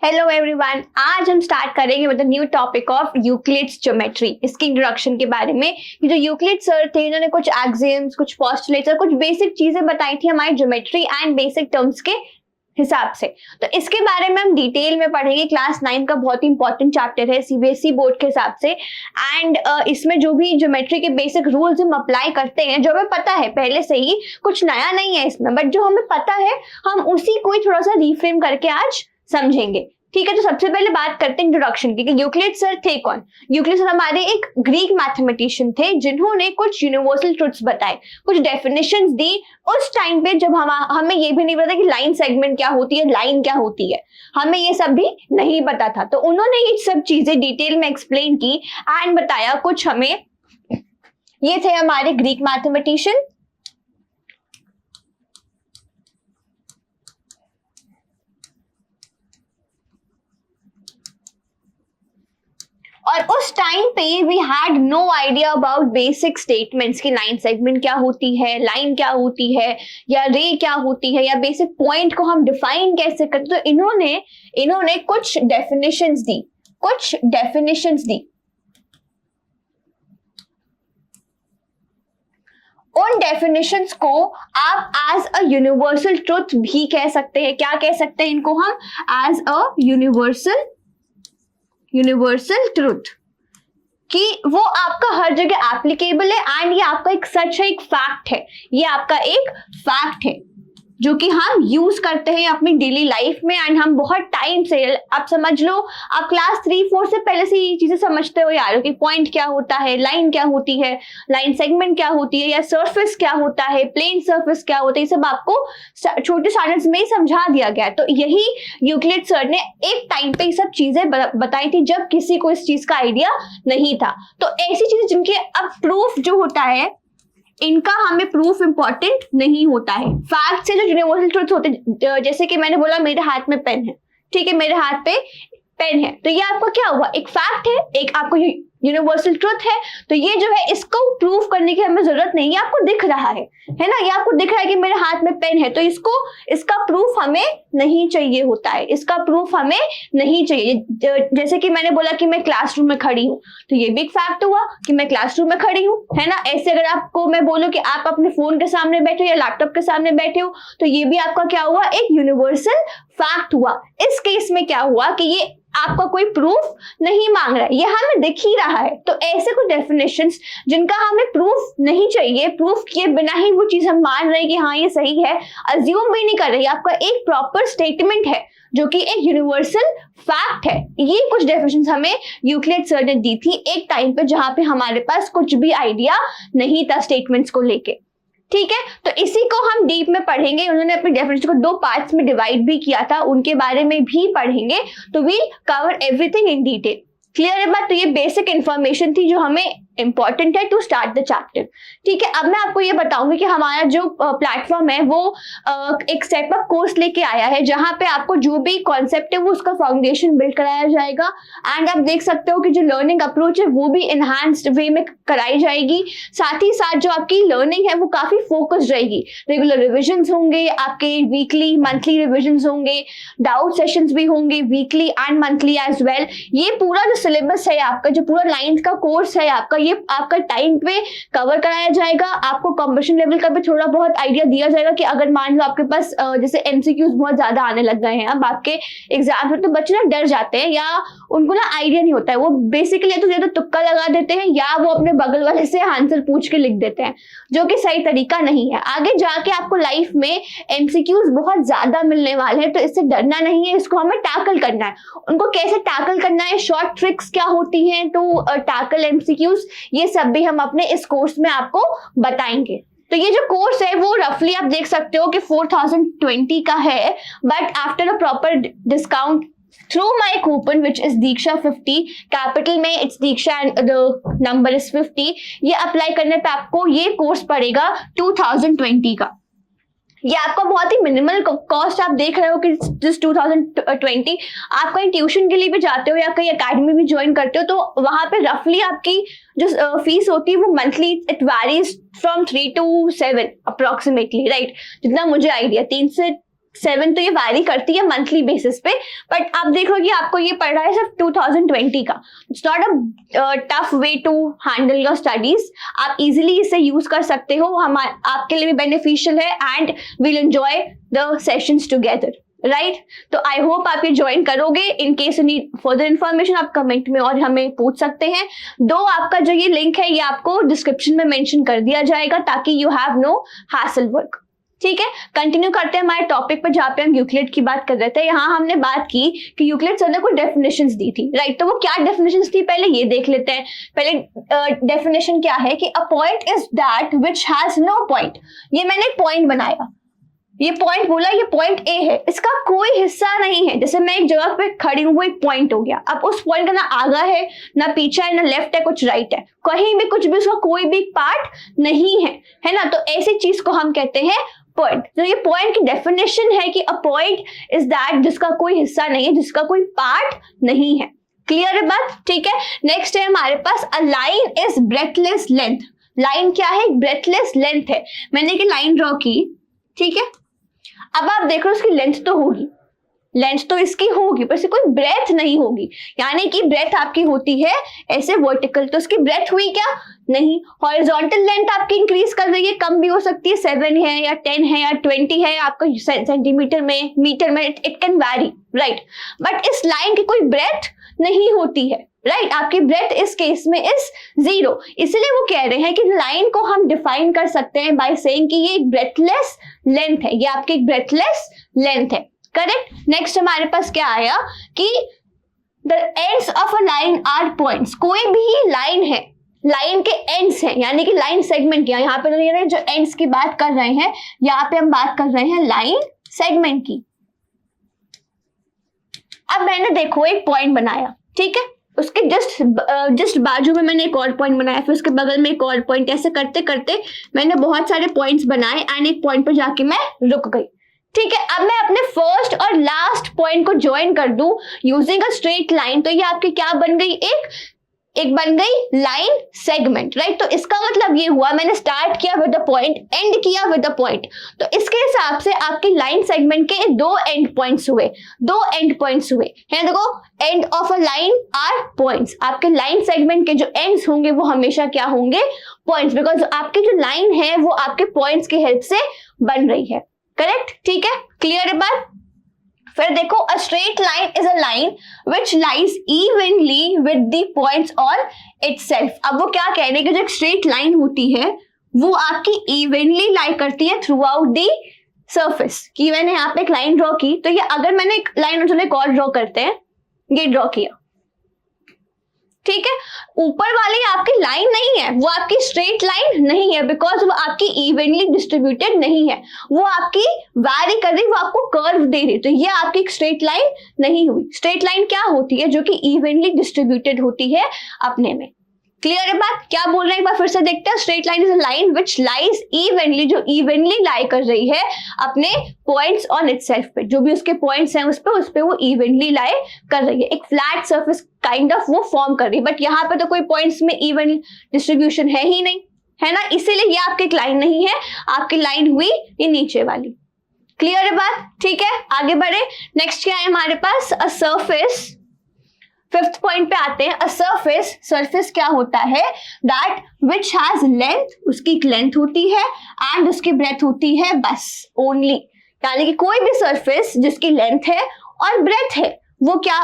Hello everyone, आज हम start करेंगे with the new topic of Euclid's geometry. इसकी इंट्रोडक्शन के बारे में। ये जो यूक्लिड सर थे, इन्होंने कुछ एक्सियम्स, कुछ पोस्टुलेट्स और कुछ बेसिक चीजें बताई थी हमारी ज्योमेट्री एंड बेसिक टर्म्स के हिसाब से। तो इसके बारे में हम डिटेल में पढ़ेंगे। क्लास 9 का बहुत ही इंपॉर्टेंट चैप्टर है सीबीएसई बोर्ड के हिसाब से। एंड इसमें जो भी ज्योमेट्री के बेसिक रूल्स हम अप्लाई करते हैं, जो हमें पता है पहले से ही, कुछ नया नहीं है इसमें, बट जो हमें पता है हम उसी को ही थोड़ा सा रिफ्रेम करके आज समझेंगे। ठीक है, तो सबसे पहले बात करते हैं इंट्रोडक्शन की कि यूक्लिड सर थे कौन। यूक्लिड सर हमारे एक ग्रीक मैथमेटिशियन थे जिन्होंने कुछ यूनिवर्सल ट्रुथ्स बताए, कुछ डेफिनेशंस दी उस टाइम पे जब हमें ये भी नहीं पता कि लाइन सेगमेंट क्या होती है, लाइन क्या होती है, हमें ये सब भी नहीं पता था। तो उन्होंने ये सब चीजें डिटेल में एक्सप्लेन की एंड बताया कुछ हमें। ये थे हमारे ग्रीक मैथमेटिशियन। और उस टाइम पे we had no idea about basic statements की लाइन सेगमेंट क्या होती है, लाइन क्या होती है, या रे क्या होती है, या बेसिक पॉइंट को हम डिफाइन कैसे करते। तो इन्होंने कुछ डेफिनेशंस दी। उन डेफिनेशंस को आप एज अ यूनिवर्सल ट्रुथ भी कह सकते हैं। क्या कह सकते हैं इनको हम? एज अ यूनिवर्सल ट्रुथ, कि वो आपका हर जगह एप्लीकेबल है एंड ये आपका एक सच है, एक फैक्ट है। ये आपका एक फैक्ट है जो कि हम यूज करते हैं अपनी डेली लाइफ में। एंड हम बहुत टाइम से, आप समझ लो, आप क्लास 3-4 से पहले से ये चीजें समझते हो यार कि पॉइंट क्या होता है, लाइन क्या होती है, लाइन सेगमेंट क्या होती है, या सरफेस क्या होता है, प्लेन सरफेस क्या होता है। ये सब आपको छोटे स्टैंडर्ड्स में ही समझा दिया गया है। तो यही यूक्लिड सर ने एक टाइम पे ये सब चीजें बताई थी जब किसी को इस चीज का आइडिया नहीं था। तो ऐसी चीजें जिनके अब प्रूफ जो होता है, इनका हमें प्रूफ इंपॉर्टेंट नहीं होता है। फैक्ट से जो यूनिवर्सल ट्रुथ होते, जैसे कि मैंने बोला मेरे हाथ में पेन है, ठीक है, मेरे हाथ पे पेन है, तो ये आपका क्या हुआ? एक फैक्ट है, एक आपको यूनिवर्सल ट्रुथ है। तो ये जो है, इसको प्रूफ करने की हमें जरूरत नहीं है, आपको दिख रहा है ना, ये आपको दिख रहा है कि मेरे हाथ में पेन है, तो इसका प्रूफ हमें नहीं चाहिए होता है, इसका प्रूफ हमें नहीं चाहिए। जैसे कि मैंने बोला कि मैं क्लासरूम में खड़ी हूँ, तो ये भी एक फैक्ट हुआ कि मैं क्लासरूम में खड़ी हूँ, है ना। ऐसे अगर आपको मैं बोलूं कि आप अपने फोन के सामने बैठे हो या लैपटॉप के सामने बैठे हो, तो ये भी आपका क्या हुआ? एक यूनिवर्सल फैक्ट हुआ। इस केस में क्या हुआ कि ये आपका कोई प्रूफ नहीं मांग रहा है, ये हमें दिख ही रहा है। तो ऐसे कुछ डेफिनेशंस जिनका हमें प्रूफ नहीं चाहिए, प्रूफ किए बिना ही वो चीज हम मान रहे हैं कि हाँ ये सही है, अज्यूम भी नहीं कर रहे, आपका एक प्रॉपर स्टेटमेंट है जो कि एक यूनिवर्सल फैक्ट है। ये कुछ डेफिनेशंस हमें यूक्लिड सर ने दी थी एक टाइम पे जहां पे हमारे पास कुछ भी आइडिया नहीं था स्टेटमेंट्स को लेके। ठीक है, तो इसी को हम डीप में पढ़ेंगे। उन्होंने अपनी डेफिनेशन को 2 पार्ट्स में डिवाइड भी किया था, उनके बारे में भी पढ़ेंगे। तो we'll cover everything in detail. Clear है बात? तो ये बेसिक इंफॉर्मेशन थी जो हमें इंपॉर्टेंट है टू स्टार्ट द चैप्टर। ठीक है, अब मैं आपको ये बताऊंगी कि हमारा जो प्लेटफॉर्म है वो एक स्टेप अप कोर्स लेके आया है, जहां पे आपको जो भी कॉन्सेप्ट है वो उसका फाउंडेशन बिल्ड कराया जाएगा। एंड आप देख सकते हो कि जो लर्निंग अप्रोच है वो भी एनहांस्ड वे में कराई जाएगी। साथ ही साथ जो आपकी लर्निंग है वो काफी फोकस्ड रहेगी। रेगुलर रिविजन्स होंगे, आपके वीकली मंथली रिविजन्स होंगे, डाउट सेशंस भी होंगे weekly and monthly as well. ये पूरा जो सिलेबस है आपका, जो पूरा 9th का कोर्स है आपका, ये आपका टाइम पे कवर कराया जाएगा। आपको कंप्यूटेशन लेवल का भी थोड़ा बहुत आइडिया दिया जाएगा कि अगर मान लो आपके पास जैसे एमसीक्यूज बहुत ज्यादा आने लग गए हैं अब आपके एग्जाम में, तो बच्चे ना डर जाते हैं या उनको ना आइडिया नहीं होता है। वो बेसिकली तो ज्यादा तुक्का लगा देते हैं या वो अपने बगल वाले से आंसर पूछ के लिख देते हैं, जो कि सही तरीका नहीं है। आगे जाके आपको लाइफ में एमसीक्यूज बहुत ज्यादा मिलने वाले हैं, तो इससे डरना नहीं है, इसको हमें टैकल करना है। उनको कैसे टैकल करना है, शॉर्ट ट्रिक्स क्या होती हैं टू टैकल एमसीक्यूज, ये सब भी हम अपने इस कोर्स में आपको बताएंगे। तो ये जो कोर्स है वो रफली आप देख सकते हो कि 4020 का है, but after a proper discount through my coupon which is Diksha 50, capital में it's Diksha and the number is 50, ये अप्लाई करने पे आपको ये कोर्स पड़ेगा 2020 का। ये आपका बहुत ही मिनिमल कॉस्ट आप देख रहे हो कि जिस 2020 आप कहीं ट्यूशन के लिए भी जाते हो या कहीं एकेडमी भी ज्वाइन करते हो, तो वहां पे रफली आपकी जो फीस होती है वो monthly it varies from 3 to 7 approximately, right. जितना मुझे आइडिया 3 से 7 तो ये वैरी करती है मंथली बेसिस पे, बट आप देखोगे आपको ये पड़ रहा है सिर्फ 2020 का। It's not a tough way to handle your studies, आप इजीली इसे यूज कर सकते हो, आपके लिए भी बेनिफिशियल है and will enjoy the sessions together, right. तो आई होप आप ये ज्वाइन करोगे। In case you need further information आप कमेंट में और हमें पूछ सकते हैं। आपका जो ये लिंक है ये आपको डिस्क्रिप्शन में मेंशन कर दिया जाएगा ताकि you have no hassle work, ठीक है। कंटिन्यू करते हैं हमारे टॉपिक पर जहाँ पे हम यूक्लिड की बात कर रहे थे। यहाँ हमने बात की कि यूक्लिड सर ने कोई डेफिनेशंस दी थी, राइट। तो वो क्या डेफिनेशंस थी पहले ये देख लेते हैं। पहले डेफिनेशन क्या है कि a point is that which has no point. ये मैंने एक पॉइंट बनाया, ये पॉइंट बोला, ये पॉइंट ए है, इसका कोई हिस्सा नहीं है। जैसे मैं एक जगह पे खड़ी हूँ, वो एक पॉइंट हो गया। अब उस पॉइंट का ना आगा है, ना पीछा है, ना लेफ्ट है, कुछ राइट है, कहीं भी कुछ भी उसका कोई भी पार्ट नहीं है ना। तो ऐसी चीज को हम कहते हैं पॉइंट। तो ये पॉइंट की डेफिनेशन है कि अ पॉइंट इज दैट जिसका कोई हिस्सा नहीं है, जिसका कोई पार्ट नहीं है। क्लियर है बात, ठीक है। नेक्स्ट है हमारे पास a line is breathless length. Line क्या है? ब्रेथलेस लेंथ है। मैंने एक लाइन ड्रॉ की, ठीक है। अब आप देख रहे हो उसकी लेंथ तो होगी, लेंथ तो इसकी होगी, पर इसकी कोई ब्रेथ नहीं होगी। यानी कि ब्रेथ आपकी होती है ऐसे वर्टिकल, तो इसकी ब्रेथ हुई क्या? नहीं। हॉरिजॉन्टल लेंथ आपकी इंक्रीज कर रही है, कम भी हो सकती है, 7 है या 10 है या 20 है, आपका सेंटीमीटर में, मीटर में, it can vary, right. But इस लाइन की कोई ब्रेथ नहीं होती है, राइट। आपकी ब्रेथ इस केस में इज 0। इसलिए वो कह रहे हैं कि लाइन को हम डिफाइन कर सकते हैं बाय सेइंग कि ये एक ब्रेथलेस लेंथ है, ये आपकी एक ब्रेथलेस लेंथ है, करेक्ट। नेक्स्ट हमारे पास क्या आया कि the ends of a line are points. कोई भी लाइन है, लाइन के एंड्स हैं, यानी कि लाइन सेगमेंट की। यहाँ पे जो एंड्स की बात कर रहे हैं, यहाँ पे हम बात कर रहे हैं लाइन सेगमेंट की। अब मैंने देखो एक पॉइंट बनाया, ठीक है, उसके जस्ट बाजू में मैंने एक और पॉइंट बनाया, फिर उसके बगल में एक और पॉइंट, ऐसे करते करते मैंने बहुत सारे पॉइंट्स बनाए एंड एक पॉइंट पर जाके मैं रुक गई, ठीक है। अब मैं अपने फर्स्ट और लास्ट पॉइंट को ज्वाइन कर दूं यूजिंग अ स्ट्रेट लाइन, तो ये आपकी क्या बन गई? एक बन गई लाइन सेगमेंट, राइट। तो इसका मतलब ये हुआ मैंने स्टार्ट किया विद द पॉइंट, एंड किया विद द पॉइंट, तो इसके हिसाब से आपकी लाइन सेगमेंट के 2 एंड पॉइंट्स हुए, 2 एंड पॉइंट्स हुए हैं। देखो, end of a line are points. आपके लाइन सेगमेंट के जो एंड्स होंगे वो हमेशा क्या होंगे? पॉइंट्स, बिकॉज आपकी जो लाइन है वो आपके पॉइंट्स की हेल्प से बन रही है, करेक्ट, ठीक है। क्लियर है बात। फिर देखो, अ straight line is a line which lies evenly with the points on itself. अब वो क्या कह रहे हैं कि जो एक स्ट्रेट लाइन होती है वो आपकी इवनली लाई करती है थ्रू आउट दी सर्फेस। कि मैंने यहाँ पे एक लाइन ड्रॉ की, तो ये अगर मैंने एक लाइन, चलो एक और ड्रॉ करते हैं, ये ड्रॉ किया, ठीक है। ऊपर वाली आपकी लाइन नहीं है, वो आपकी स्ट्रेट लाइन नहीं है, बिकॉज वो आपकी इवनली डिस्ट्रीब्यूटेड नहीं है, वो आपकी वैरी कर रही, वो आपको कर्व दे रही, तो ये आपकी एक स्ट्रेट लाइन नहीं हुई। स्ट्रेट लाइन क्या होती है? जो कि इवनली डिस्ट्रीब्यूटेड होती है अपने में। क्लियर है बात? क्या बोल रहे हैं एक बार फिर से देखते हैं। Straight line is a line which lies evenly, जो इवनली लाई कर रही है अपने पॉइंट्स ऑन इटसेल्फ पे, जो भी उसके पॉइंट्स हैं उस पे वो इवनली लाई कर रही है, एक फ्लैट सरफेस काइंड ऑफ वो फॉर्म कर रही है। बट यहाँ पे तो कोई पॉइंट्स में इवन डिस्ट्रीब्यूशन है ही नहीं, है ना, इसीलिए ये आपकी एक लाइन नहीं है, आपकी लाइन हुई ये नीचे वाली। क्लियर है बात, ठीक है। आगे बढ़े, नेक्स्ट क्या है हमारे पास? A surface. 5th पॉइंट पे आते हैं। अ सरफेस, सरफेस क्या होता है? दैट विच हैज लेंथ, उसकी एक लेंथ होती है एंड उसकी ब्रेथ होती है, बस, ओनली। यानी कि कोई भी सरफेस जिसकी लेंथ है और ब्रेथ है वो क्या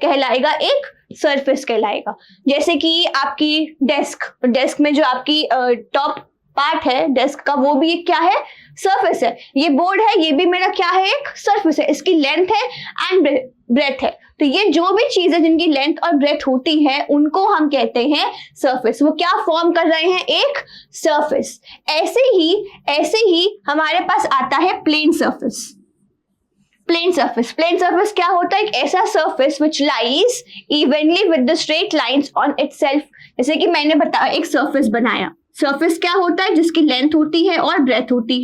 कहलाएगा? एक सरफेस कहलाएगा। जैसे कि आपकी डेस्क में जो आपकी टॉप पार्ट है डेस्क का, वो भी एक क्या है? सरफेस है। ये बोर्ड है, ये भी मेरा क्या है? एक सरफेस है, इसकी लेंथ है एंड ब्रेथ है। तो ये जो भी चीजें जिनकी लेंथ और ब्रेथ होती है उनको हम कहते हैं सरफेस। वो क्या फॉर्म कर रहे हैं? एक सरफेस। ऐसे ही हमारे पास आता है प्लेन सरफेस। प्लेन सरफेस क्या होता है? एक ऐसा surface which lies evenly with the straight lines on itself. जैसे कि मैंने बताया, एक सरफेस बनाया। सरफेस क्या होता है? जिसकी लेंथ होती है और ब्रेथ होती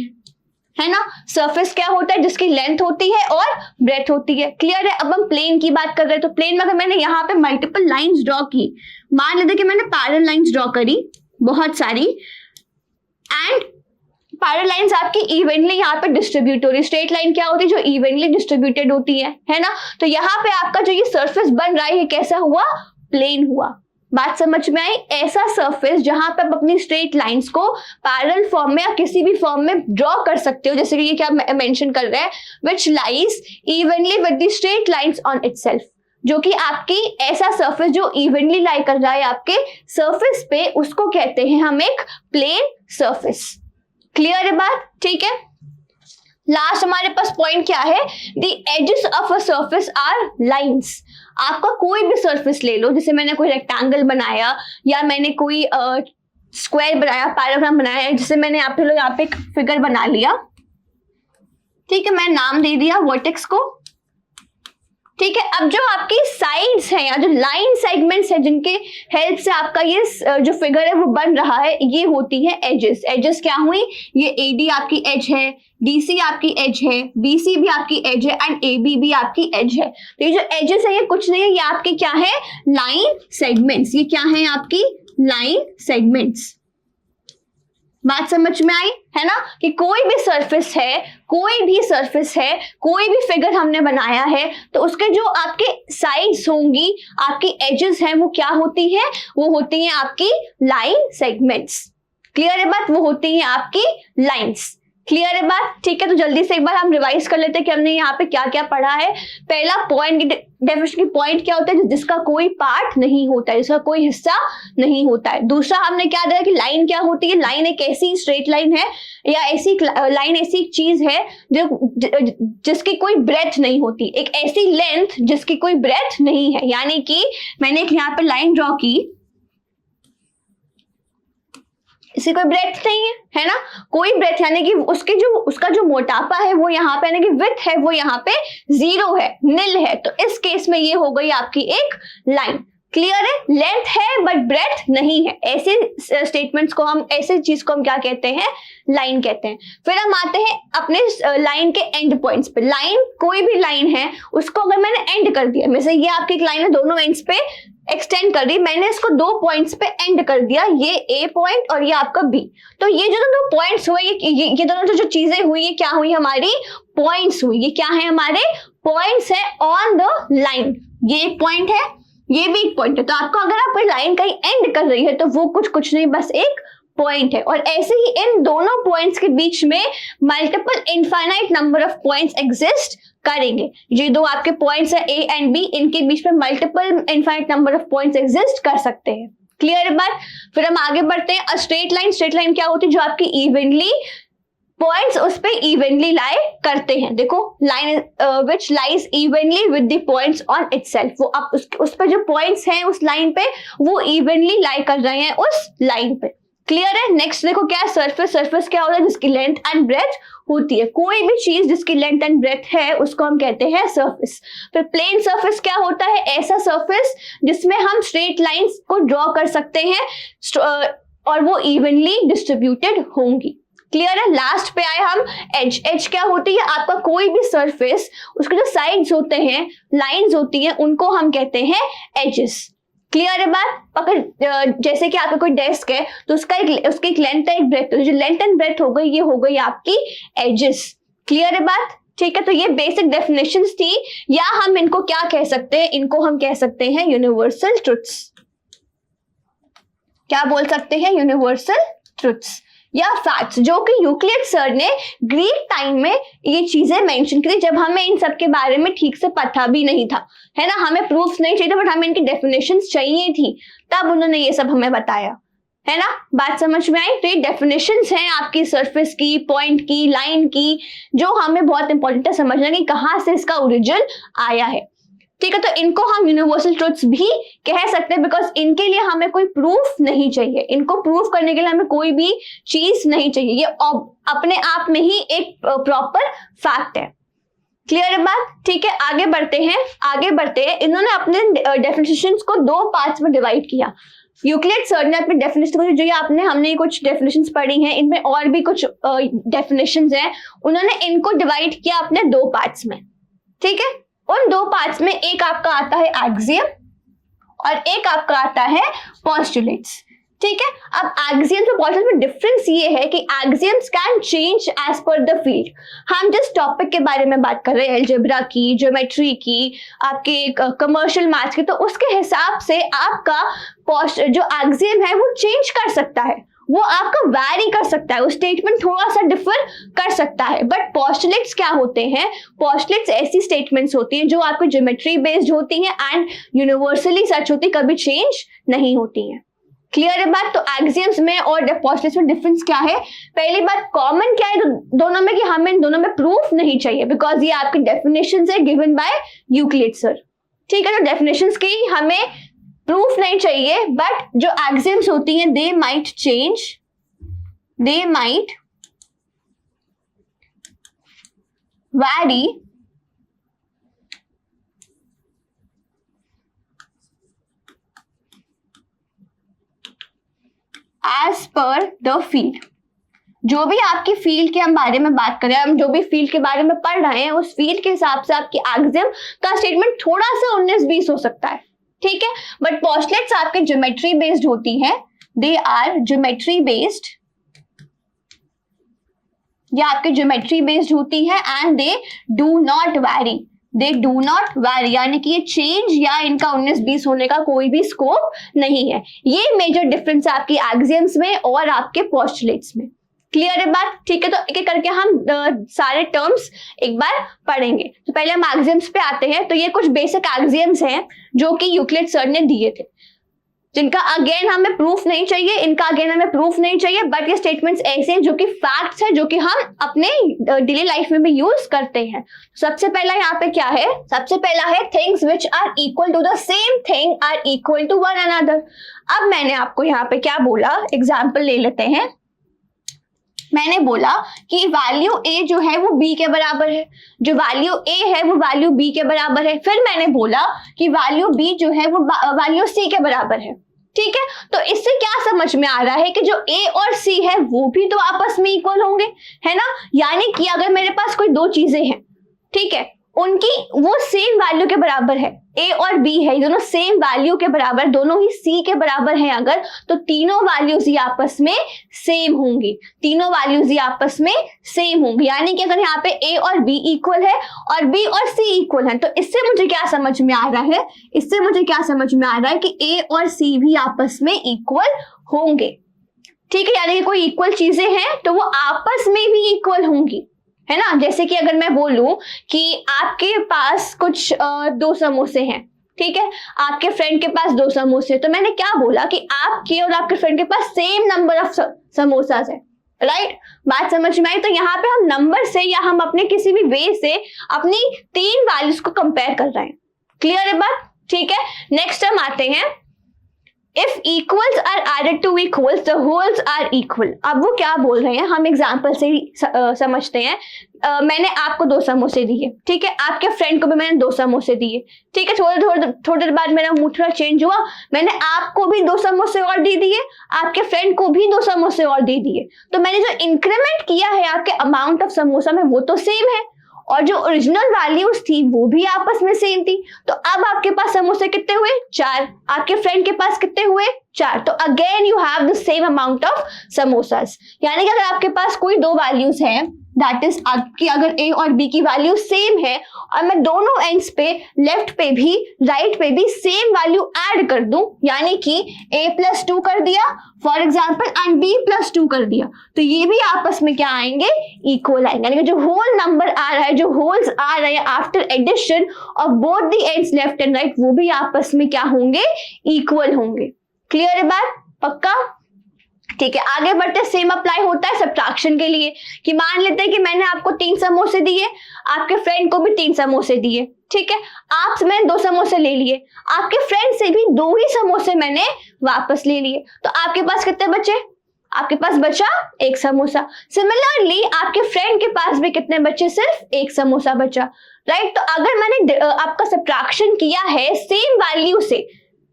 है ना। सरफेस क्या होता है? जिसकी लेंथ होती है और ब्रेथ होती है। क्लियर है। अब हम प्लेन की बात कर रहे हैं, तो प्लेन में अगर मैंने यहाँ पे मल्टीपल लाइंस ड्रॉ की, मान लेते कि मैंने पैरेलल लाइंस ड्रॉ करी बहुत सारी, एंड पैरेलल लाइंस आपकी इवनली यहाँ पे डिस्ट्रीब्यूट हो रही है। स्ट्रेट लाइन क्या होती है? जो इवनली डिस्ट्रीब्यूटेड होती है ना। तो यहाँ पे आपका जो ये सरफेस बन रहा है ये कैसा हुआ? प्लेन हुआ। बात समझ में आई? ऐसा सरफेस जहां पे आप अपनी स्ट्रेट लाइंस को पैरेलल फॉर्म में या किसी भी फॉर्म में ड्रॉ कर सकते हो, जैसे कि ये क्या मेंशन कर रहा है, which lies evenly with the straight lines on itself, जो कि आपकी ऐसा सरफेस जो इवनली लाई कर रहा है आपके सरफेस पे, उसको कहते हैं हम एक प्लेन सरफेस। क्लियर है बात? ठीक है। लास्ट हमारे पास पॉइंट क्या है? The edges of a surface are lines. आपका कोई भी सरफेस ले लो, जैसे मैंने कोई रेक्टेंगल बनाया या मैंने कोई स्क्वायर बनाया, पैराग्राम बनाया, जैसे मैंने यहाँ पे एक फिगर बना लिया, ठीक है, मैं नाम दे दिया वर्टेक्स को, ठीक है। अब जो आपकी साइड्स हैं या जो लाइन सेगमेंट्स हैं जिनके हेल्प से आपका ये जो फिगर है वो बन रहा है, ये होती है एजेस। एजेस क्या हुई? ये एडी आपकी एज है, डीसी आपकी एज है, बीसी भी आपकी एज है एंड एबी भी आपकी एज है। तो ये जो एजेस है ये कुछ नहीं है, ये आपके क्या है? Line segments. ये क्या है? आपकी लाइन सेगमेंट्स। बात समझ में आई है ना? कि कोई भी सरफेस है, कोई भी फिगर हमने बनाया है, तो उसके जो आपके साइड्स होंगी, आपकी एजेस हैं, वो क्या होती है? वो होती हैं आपकी लाइन सेगमेंट्स। क्लियर है बात? वो होती हैं आपकी लाइंस। क्लियर है बात? ठीक है। तो जल्दी से एक बार हम रिवाइज कर लेते हैं कि हमने यहाँ पे क्या क्या पढ़ा है। पहला पॉइंट, डेफिनेशन की पॉइंट क्या होता है? जिसका कोई पार्ट नहीं होता है, जिसका कोई हिस्सा नहीं होता है। दूसरा हमने क्या देखा कि लाइन क्या होती है? लाइन एक ऐसी स्ट्रेट लाइन है या ऐसी लाइन ऐसी चीज है जिसकी कोई ब्रेथ नहीं होती, एक ऐसी लेंथ जिसकी कोई ब्रेथ नहीं है। यानी कि मैंने एक यहाँ पे लाइन ड्रॉ की, इसकी कोई ब्रेथ नहीं है ना? कोई ब्रेथ, यानी कि उसका जो मोटापा है वो यहाँ पे, यानी कि विड्थ है वो यहाँ पे 0 है, नील है। तो इस केस में ये हो गई आपकी एक लाइन। क्लियर है? लेंथ है बट ब्रेथ नहीं है। ऐसे स्टेटमेंट्स को हम, ऐसे चीज को हम क्या कहते हैं? लाइन कहते हैं। फिर हम आते हैं अपने लाइन के एंड पॉइंट्स पे। लाइन, कोई भी लाइन है, उसको अगर मैंने एंड कर दिया, जैसे ये आपकी एक लाइन है, दोनों एंड्स पे एक्सटेंड कर दी, मैंने इसको 2 पॉइंट्स पे एंड कर दिया, ये ए पॉइंट और ये आपका बी। तो ये जो दो पॉइंट्स हुए, ये दोनों जो चीजें हुई, ये क्या हुई? हमारी पॉइंट्स हुई। ये क्या है? हमारे पॉइंट्स है ऑन द लाइन। ये एक पॉइंट है, ये भी एक पॉइंट है। तो आपको अगर आप लाइन कहीं एंड कर रही है तो वो कुछ नहीं, बस एक पॉइंट है। और ऐसे ही इन दोनों पॉइंट्स के बीच में multiple infinite number of points exist करेंगे। ये दो आपके पॉइंट्स है ए एंड बी, इनके बीच में multiple infinite number of points exist कर सकते हैं। क्लियर बात? फिर हम आगे बढ़ते हैं। स्ट्रेट लाइन, स्ट्रेट लाइन क्या होती है? जो आपकी इवनली पॉइंट्स उस पे इवनली लाई करते हैं। देखो, line which lies evenly with the points on itself, वो आप उस पे जो पॉइंट्स हैं उस लाइन पे, वो इवनली लाई कर रहे हैं उस लाइन पे। क्लियर है? नेक्स्ट देखो क्या है? सरफेस। सरफेस क्या होता है? जिसकी लेंथ एंड ब्रेथ होती है। कोई भी चीज जिसकी लेंथ एंड ब्रेथ है उसको हम कहते हैं सरफेस। फिर प्लेन सरफेस क्या होता है? ऐसा सरफेस जिसमें हम स्ट्रेट लाइंस को ड्रॉ कर सकते हैं और वो इवनली डिस्ट्रीब्यूटेड होंगी। क्लियर है? लास्ट पे आए हम एज। एज क्या होती है? आपका कोई भी सरफेस, उसके जो साइड्स होते हैं, लाइंस होती हैं, उनको हम कहते हैं एजेस। क्लियर है बात? अगर जैसे कि आपका कोई डेस्क है तो उसकी एक लेंथ है, एक ब्रेथ है, जो लेंथ एंड ब्रेथ हो गई, ये हो गई आपकी एजेस। क्लियर है बात? ठीक है। तो ये बेसिक डेफिनेशंस थी, या हम इनको क्या कह सकते हैं? इनको हम कह सकते हैं यूनिवर्सल ट्रुथ्स। क्या बोल सकते हैं? यूनिवर्सल ट्रुथ्स या फैक्ट्स, जो कि यूक्लिड सर ने ग्रीक टाइम में ये चीजें मेंशन की, जब हमें इन सब के बारे में ठीक से पता भी नहीं था, है ना? हमें प्रूफ्स नहीं चाहिए, बट हमें इनकी डेफिनेशंस चाहिए थी, तब उन्होंने ये सब हमें बताया, है ना? बात समझ में आई? तो ये डेफिनेशंस हैं आपकी सरफेस की, पॉइंट की, लाइन की, जो हमें बहुत इंपॉर्टेंट है समझना कि कहाँ से इसका ओरिजिन आया है। ठीक है। तो इनको हम यूनिवर्सल ट्रुथ्स भी कह सकते हैं, बिकॉज इनके लिए हमें कोई प्रूफ नहीं चाहिए, इनको प्रूफ करने के लिए हमें कोई भी चीज नहीं चाहिए, ये अपने आप में ही एक प्रॉपर फैक्ट है। क्लियर है बात? ठीक है। आगे बढ़ते हैं। इन्होंने अपने डेफिनेशंस को 2 पार्ट्स में डिवाइड किया। यूक्लिड सर ने अपने डेफिनेशन को, जो हमने कुछ डेफिनेशंस पढ़ी हैं, इनमें और भी कुछ डेफिनेशंस हैं, उन्होंने इनको डिवाइड किया अपने 2 पार्ट्स में। ठीक है। उन 2 पार्ट्स में एक आपका आता है एक्सियम और एक आपका आता है पोस्टुलेट्स। ठीक है। अब एक्सियम्स और पॉस्टुलेट्स में डिफरेंस ये है कि axioms can change as per the field. हम जिस टॉपिक के बारे में बात कर रहे हैं, अलजेब्रा की, ज्योमेट्री की, आपके कमर्शियल मैथ्स की, तो उसके हिसाब से आपका जो एक्सियम है वो चेंज कर सकता है, वो आपका वैरी कर सकता है, वो स्टेटमेंट थोड़ा सा डिफर कर सकता है। बट पोस्टुलेट्स क्या होते हैं? पोस्टुलेट्स ऐसी स्टेटमेंट्स होती हैं जो आपको ज्योमेट्री बेस्ड होती हैं एंड यूनिवर्सली सच होती, कभी चेंज नहीं होती हैं। क्लियर है बात? तो एक्सियम्स में और पोस्टुलेट्स में डिफरेंस क्या है? पहली बात कॉमन क्या है दोनों में कि हमें इन दोनों में प्रूफ नहीं चाहिए, बिकॉज ये आपकी डेफिनेशंस है गिवन बाय यूक्लिड सर। ठीक है, तो डेफिनेशंस की हमें प्रूफ नहीं चाहिए, बट जो एक्सियम्स होती हैं they might change, they might vary as per the field. जो भी आपकी फील्ड के हम बारे में बात करें, हम जो भी फील्ड के बारे में पढ़ रहे हैं, उस फील्ड के हिसाब से आपकी एक्सियम का स्टेटमेंट थोड़ा सा 19-20 हो सकता है। ठीक है, बट पोस्टुलेट्स आपके ज्योमेट्री बेस्ड होती है, दे आर ज्योमेट्री बेस्ड, या आपके ज्योमेट्री बेस्ड होती है and they do not vary, they do not vary, यानी कि ये चेंज या इनका 19-20 होने का कोई भी स्कोप नहीं है। ये मेजर डिफरेंस है आपकी एक्सियम्स में और आपके पोस्टुलेट्स में। क्लियर है बात? ठीक है, तो एक एक करके हम सारे टर्म्स एक बार पढ़ेंगे। तो पहले हम एक्सियम्स पे आते हैं। तो ये कुछ बेसिक एक्सियम्स हैं जो कि यूक्लिड सर ने दिए थे, जिनका अगेन हमें प्रूफ नहीं चाहिए, इनका अगेन हमें प्रूफ नहीं चाहिए, बट ये स्टेटमेंट्स ऐसे हैं जो कि फैक्ट्स हैं, जो कि हम अपने डेली लाइफ में भी यूज करते हैं। सबसे पहला यहाँ पे क्या है? सबसे पहला है things which are equal to the same thing are equal to one another. अब मैंने आपको यहाँ पे क्या बोला, एग्जाम्पल ले लेते हैं। मैंने बोला कि वैल्यू a जो है वो b के बराबर है, जो वैल्यू a है वो वैल्यू b के बराबर है। फिर मैंने बोला कि वैल्यू b जो है वो वैल्यू c के बराबर है। ठीक है, तो इससे क्या समझ में आ रहा है कि जो a और c है वो भी तो आपस में इक्वल होंगे, है ना। यानी कि अगर मेरे पास कोई दो चीजें हैं, ठीक है, उनकी वो सेम वैल्यू के बराबर है, a और b है, दोनों सेम वैल्यू के बराबर, दोनों ही c के बराबर हैं अगर, तो तीनों वैल्यूज ही आपस में सेम होंगी, तीनों वैल्यूज ही आपस में सेम होंगी। यानी कि अगर यहाँ पे a और b इक्वल है और b और c इक्वल है, तो इससे मुझे क्या समझ में आ रहा है? इससे मुझे क्या समझ में आ रहा है कि a और c भी आपस में इक्वल होंगे। ठीक है, यानी कि कोई इक्वल चीजें हैं तो वो आपस में भी इक्वल होंगी, है ना। जैसे कि अगर मैं बोलूं कि आपके पास कुछ 2 समोसे हैं, ठीक है, आपके फ्रेंड के पास 2 समोसे, तो मैंने क्या बोला कि आपके और आपके फ्रेंड के पास सेम नंबर ऑफ समोसास है, राइट। बात समझ में आई? तो यहाँ पे हम नंबर से या हम अपने किसी भी वे से अपनी 3 वैल्यूज को कंपेयर कर रहे हैं। क्लियर है बात? ठीक है, नेक्स्ट हम आते हैं, if equals are added to equals the wholes are equal. अब वो क्या बोल रहे हैं, हम एग्जांपल से ही समझते हैं। मैंने आपको 2 समोसे दिए, ठीक है, आपके फ्रेंड को भी मैंने 2 समोसे दिए, ठीक है। थोड़ी देर बाद मेरा मूड थोड़ा चेंज हुआ, मैंने आपको भी 2 समोसे और दे दिए, आपके फ्रेंड को भी 2 समोसे और दे दिए। तो मैंने जो इंक्रीमेंट किया है आपके अमाउंट ऑफ समोसा में वो तो सेम है, और जो ओरिजिनल वैल्यूज थी वो भी आपस में सेम थी। तो अब आपके पास समोसे कितने हुए? 4। आपके फ्रेंड के पास कितने हुए? 4। तो again you have the same amount of samosas. यानी कि अगर आपके पास कोई 2 वैल्यूज हैं, दैट इज आपकी अगर a और b की वैल्यू सेम है और मैं दोनों एंड्स पे, लेफ्ट पे भी राइट पे भी सेम वैल्यू ऐड कर दूं, यानी कि a+2 कर दिया फॉर एग्जांपल एंड b+2 कर दिया, तो ये भी आपस में क्या आएंगे? इक्वल आएंगे। यानी कि जो होल नंबर आ रहा है, जो होल्स आ रहे हैं after addition of both the ends left and right, वो भी आपस में क्या होंगे? इक्वल होंगे। क्लियर है बात? पक्का? ठीक है, आगे बढ़ते। सेम अप्लाई होता है सब्ट्रैक्शन के लिए, कि मान लेते हैं कि मैंने आपको 3 समोसे दिए, आपके फ्रेंड को भी 3 समोसे दिए, ठीक है, आपसे मैंने 2 समोसे ले लिए, आपके फ्रेंड से भी 2 ही समोसे मैंने वापस ले लिए, तो आपके पास कितने बचे? आपके पास बचा 1 समोसा। सिमिलरली आपके फ्रेंड के पास भी कितने बचे? सिर्फ 1 समोसा बचा, राइट। तो अगर मैंने आपका सब्ट्रैक्शन किया है सेम वैल्यू से,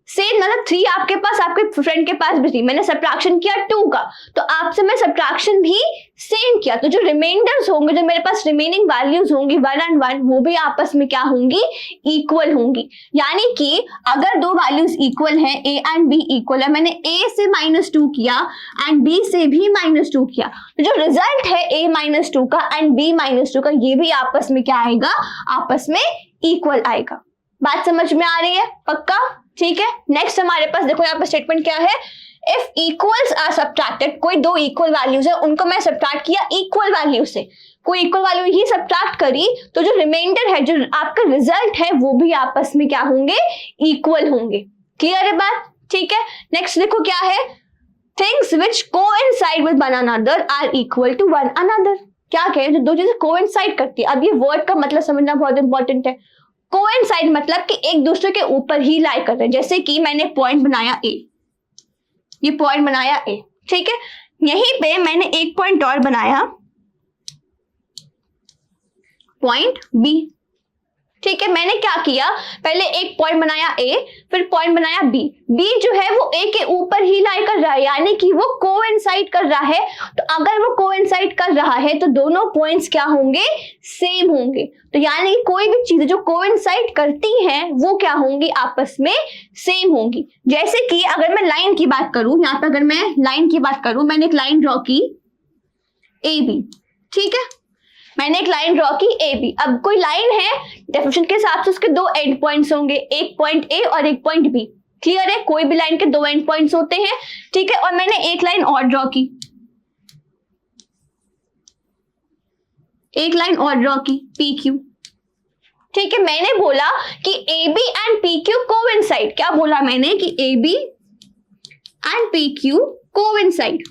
सेम, मतलब 3 आपके पास, आपके फ्रेंड के पास भी 3, मैंने सब्ट्रैक्शन किया 2 का, तो आपसे मैं सब्ट्रैक्शन भी सेम किया, तो जो रिमाइंडर्स होंगे, जो मेरे पास रिमेनिंग वैल्यूज होंगी 1 and 1, वो भी आपस में क्या होंगी, इक्वल होंगी। यानी कि अगर दो वैल्यूज इक्वल है, a एंड b इक्वल है, मैंने a से -2 किया एंड b से भी -2 किया, तो जो रिजल्ट है a -2 का एंड b -2 का, ये भी आपस में क्या आएगा, आपस में इक्वल आएगा। बात समझ में आ रही है? पक्का? ठीक है। नेक्स्ट हमारे पास देखो यहाँ पे स्टेटमेंट क्या है, इफ इक्वल्स आर सब्ट्रैक्टेड, कोई दो इक्वल वैल्यूज है, उनको मैं सब्ट्रैक्ट किया इक्वल वैल्यू से, कोई इक्वल वैल्यू ही सब्ट्रैक्ट करी, तो जो रिमाइंडर है, जो आपका रिजल्ट है, वो भी आपस में क्या होंगे, इक्वल होंगे। क्लियर है बात? ठीक है। नेक्स्ट देखो क्या है, things which coincide with one another are equal to one another. क्या कहे, जो दो चीजें कोइंसाइड करती है। अब ये वर्ड का मतलब समझना बहुत इंपॉर्टेंट है। कोइंसाइड मतलब कि एक दूसरे के ऊपर ही लाई कर रहे हैं। जैसे कि मैंने पॉइंट बनाया ए, ये पॉइंट बनाया ए, ठीक है, यहीं पे मैंने एक पॉइंट और बनाया, पॉइंट बी, ठीक है। मैंने क्या किया, पहले एक पॉइंट बनाया ए, फिर पॉइंट बनाया बी। बी जो है वो ए के ऊपर ही लाई कर रहा है, यानी कि वो कोइंसाइड कर रहा है। तो अगर वो कोइंसाइड कर रहा है तो दोनों पॉइंट्स क्या होंगे, सेम होंगे। तो यानी कि कोई भी चीज जो कोइंसाइड करती हैं वो क्या होंगी, आपस में सेम होंगी। जैसे कि अगर मैं लाइन की बात करूं, यहाँ पे अगर मैं लाइन की बात करूं, मैंने एक लाइन ड्रॉ की ए बी, ठीक है, मैंने एक लाइन ड्रॉ की ए बी। अब कोई लाइन है, डेफिनेशन के हिसाब से उसके दो एंड पॉइंट्स होंगे, एक पॉइंट ए और एक पॉइंट बी। क्लियर है? कोई भी लाइन के दो एंड पॉइंट्स होते हैं, ठीक है। और मैंने एक लाइन और ड्रॉ की, एक लाइन और ड्रॉ की पी क्यू, ठीक है। मैंने बोला कि A B and P Q coincide. क्या बोला मैंने, कि A B and P Q coincide.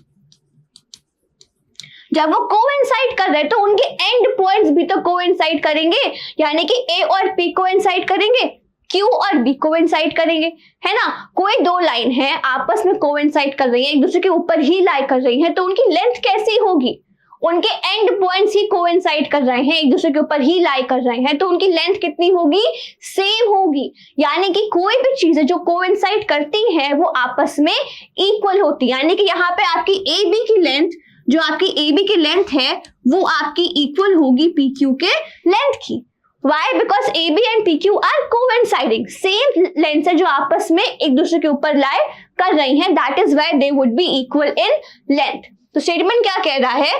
जब वो कोइंसाइड कर रहे हैं तो उनके एंड पॉइंट्स भी तो कोइंसाइड करेंगे, यानी कि ए और पी कोइंसाइड करेंगे, क्यू और बी कोइंसाइड करेंगे, है ना। कोई दो लाइन है आपस में कोइंसाइड कर रही है, एक दूसरे के ऊपर ही लाई कर रही है, तो उनकी लेंथ कैसी होगी, उनके एंड पॉइंट्स ही कोइंसाइड कर रहे हैं, एक दूसरे के ऊपर ही लाई कर रहे हैं, तो उनकी लेंथ कितनी होगी, सेम होगी। यानी कि कोई भी चीजें जो कोइंसाइड करती हैं वो आपस में इक्वल होती है। यानी कि यहाँ पे आपकी ए बी की लेंथ, जो आपकी ए बी की लेंथ है, वो आपकी इक्वल होगी पी क्यू के लेंथ की। Why? Because AB and PQ are coinciding, same length है जो आपस में एक दूसरे के ऊपर लाई कर रही हैं, that is why they would be equal in length। तो स्टेटमेंट क्या कह रहा है,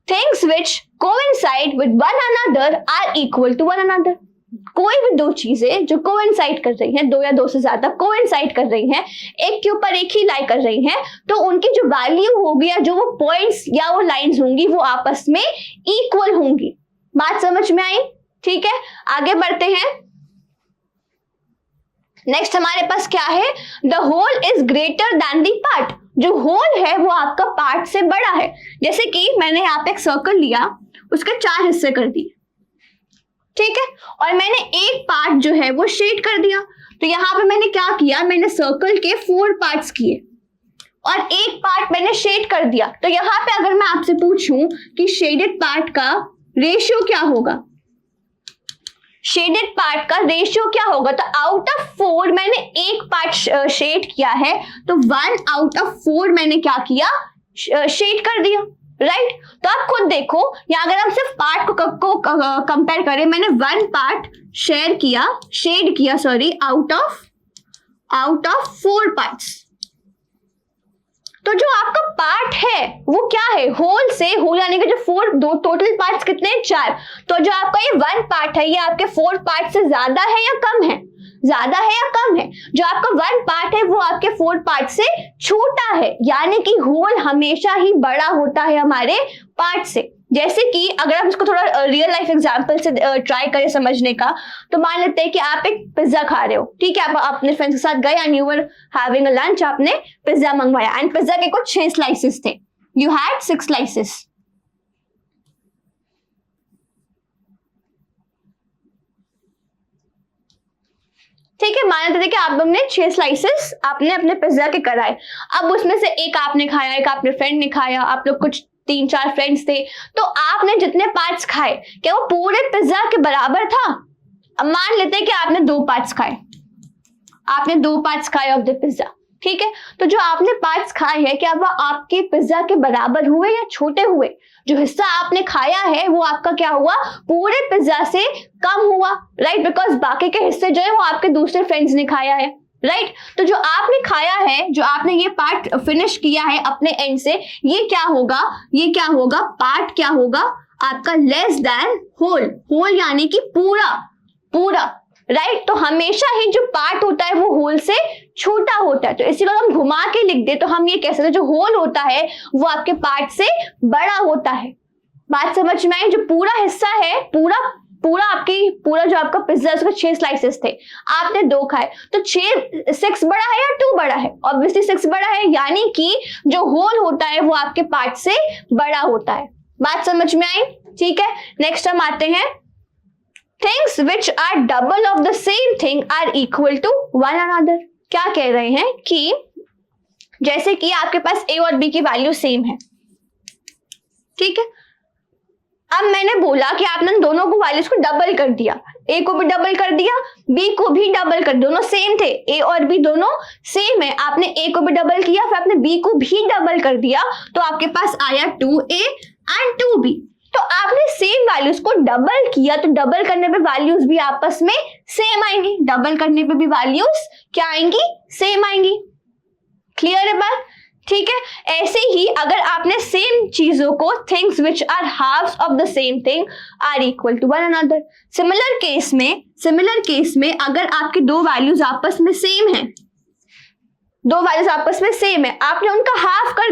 things which coincide with one another are equal to one another। कोई भी दो चीजें जो कोइंसाइड कर रही हैं, दो या दो से ज्यादा कोइंसाइड कर रही हैं, एक के ऊपर एक ही लाई कर रही हैं, तो उनकी जो वैल्यू होगी या जो वो पॉइंट्स या वो लाइंस होंगी वो आपस में इक्वल होंगी। बात समझ में आई? ठीक है, आगे बढ़ते हैं। नेक्स्ट हमारे पास क्या है, the whole is greater than the part. जो होल है वो आपका पार्ट से बड़ा है। जैसे कि मैंने यहाँ पे एक सर्कल लिया, उसके 4 हिस्से कर दिए, ठीक है, और मैंने एक पार्ट जो है वो शेड कर दिया। तो यहाँ पे मैंने क्या किया, मैंने सर्कल के 4 पार्ट्स किए और एक पार्ट मैंने शेड कर दिया। तो यहाँ पे अगर मैं आपसे पूछूं कि शेडेड पार्ट का रेशियो क्या होगा, शेडेड पार्ट का रेशियो क्या होगा, तो आउट ऑफ 4 मैंने एक पार्ट शेड किया है, तो 1 आउट ऑफ 4 मैंने क्या किया, शेड कर दिया, राइट। तो आप खुद देखो, या अगर हम सिर्फ पार्ट को कंपेयर करें, मैंने 1 पार्ट शेड किया आउट ऑफ 4 पार्ट्स। तो जो आपका पार्ट है वो क्या है, होल से, होल यानी कि जो 4, दो टोटल पार्ट्स कितने हैं, 4। तो जो आपका ये 1 पार्ट है, ये आपके 4 पार्ट से ज्यादा है या कम है, ज्यादा है या कम है। जो आपका 1 पार्ट है वो आपके 4 पार्ट से छोटा है, यानी कि होल हमेशा ही बड़ा होता है हमारे पार्ट से। जैसे कि अगर आप इसको थोड़ा रियल लाइफ एग्जांपल से ट्राई करें समझने का, तो मान लेते हैं कि आप एक पिज्जा खा रहे हो, ठीक है, आप अपने फ्रेंड्स के साथ गए and you were having a lunch, आपने पिज्जा मंगवाया एंड पिज्जा के कुछ 6 स्लाइसेस थे, यू हैड 6 स्लाइसेस। ठीक है, मान लेते थे कि आप लोग ने 6 स्लाइसेस आपने अपने पिज्जा के कराए। अब उसमें से एक आपने खाया, एक आपने फ्रेंड ने खाया, आप लोग कुछ 3-4 फ्रेंड्स थे, तो आपने जितने पार्ट्स खाए क्या वो पूरे पिज्जा के बराबर था? अब मान लेते हैं कि आपने 2 पार्ट्स खाए, आपने 2 पार्ट्स खाए ऑफ द पिज्जा, ठीक है। तो जो आपने पार्ट्स खाए हैं क्या वो आपके पिज्जा के बराबर हुए या छोटे हुए? जो हिस्सा आपने खाया है वो आपका क्या हुआ, पूरे पिज्जा से कम हुआ, राइट, बिकॉज बाकी के हिस्से जो है वो आपके दूसरे फ्रेंड्स ने खाया है, राइट। तो जो आपने खाया है, जो आपने ये पार्ट फिनिश किया है अपने एंड से, ये क्या होगा, ये क्या होगा, पार्ट क्या होगा आपका लेस देन होल, होल यानी कि पूरा पूरा, राइट। तो हमेशा ही जो पार्ट होता है वो होल से छोटा होता है, तो इसी को हम घुमा के लिख दे तो हम ये कह सकते हैं जो होल होता है वो आपके पार्ट से बड़ा होता है। बात समझ में आई? जो पूरा हिस्सा है, पूरा जो आपका पिज्जा है उसके 6 स्लाइसेस थे, आपने 2 खाए, तो 6 बड़ा है या 2 बड़ा है? ऑब्वियसली 6 बड़ा है, यानी कि जो होल होता है वो आपके पार्ट से बड़ा होता है। बात समझ में आई? ठीक है, नेक्स्ट हम आते हैं, things which are double of the same thing are equal to one another। क्या कह रहे हैं कि जैसे कि आपके पास a और b की वैल्यू सेम है, ठीक है। अब मैंने बोला कि आपने दोनों को वैल्यूज को डबल कर दिया, a को भी डबल कर दिया, b को भी डबल कर, दोनों सेम थे, a और b दोनों सेम है, आपने a को भी डबल किया, फिर आपने b को भी डबल कर दिया, तो आपके पास आया 2a एंड 2b। तो आपने सेम वैल्यूज को डबल किया, तो डबल करने पे वैल्यूज भी आपस में सेम आएंगी, डबल करने पे भी वैल्यूज क्या आएंगी, सेम आएंगी। क्लियर है बात? ठीक है। ऐसे ही अगर आपने सेम चीजों को, things which are halves of the same thing are equal to one another. Similar case में अगर आपके 2 वैल्यूज आपस में सेम है, 2 वैल्यूज आपस में सेम है, आपने उनका हाफ कर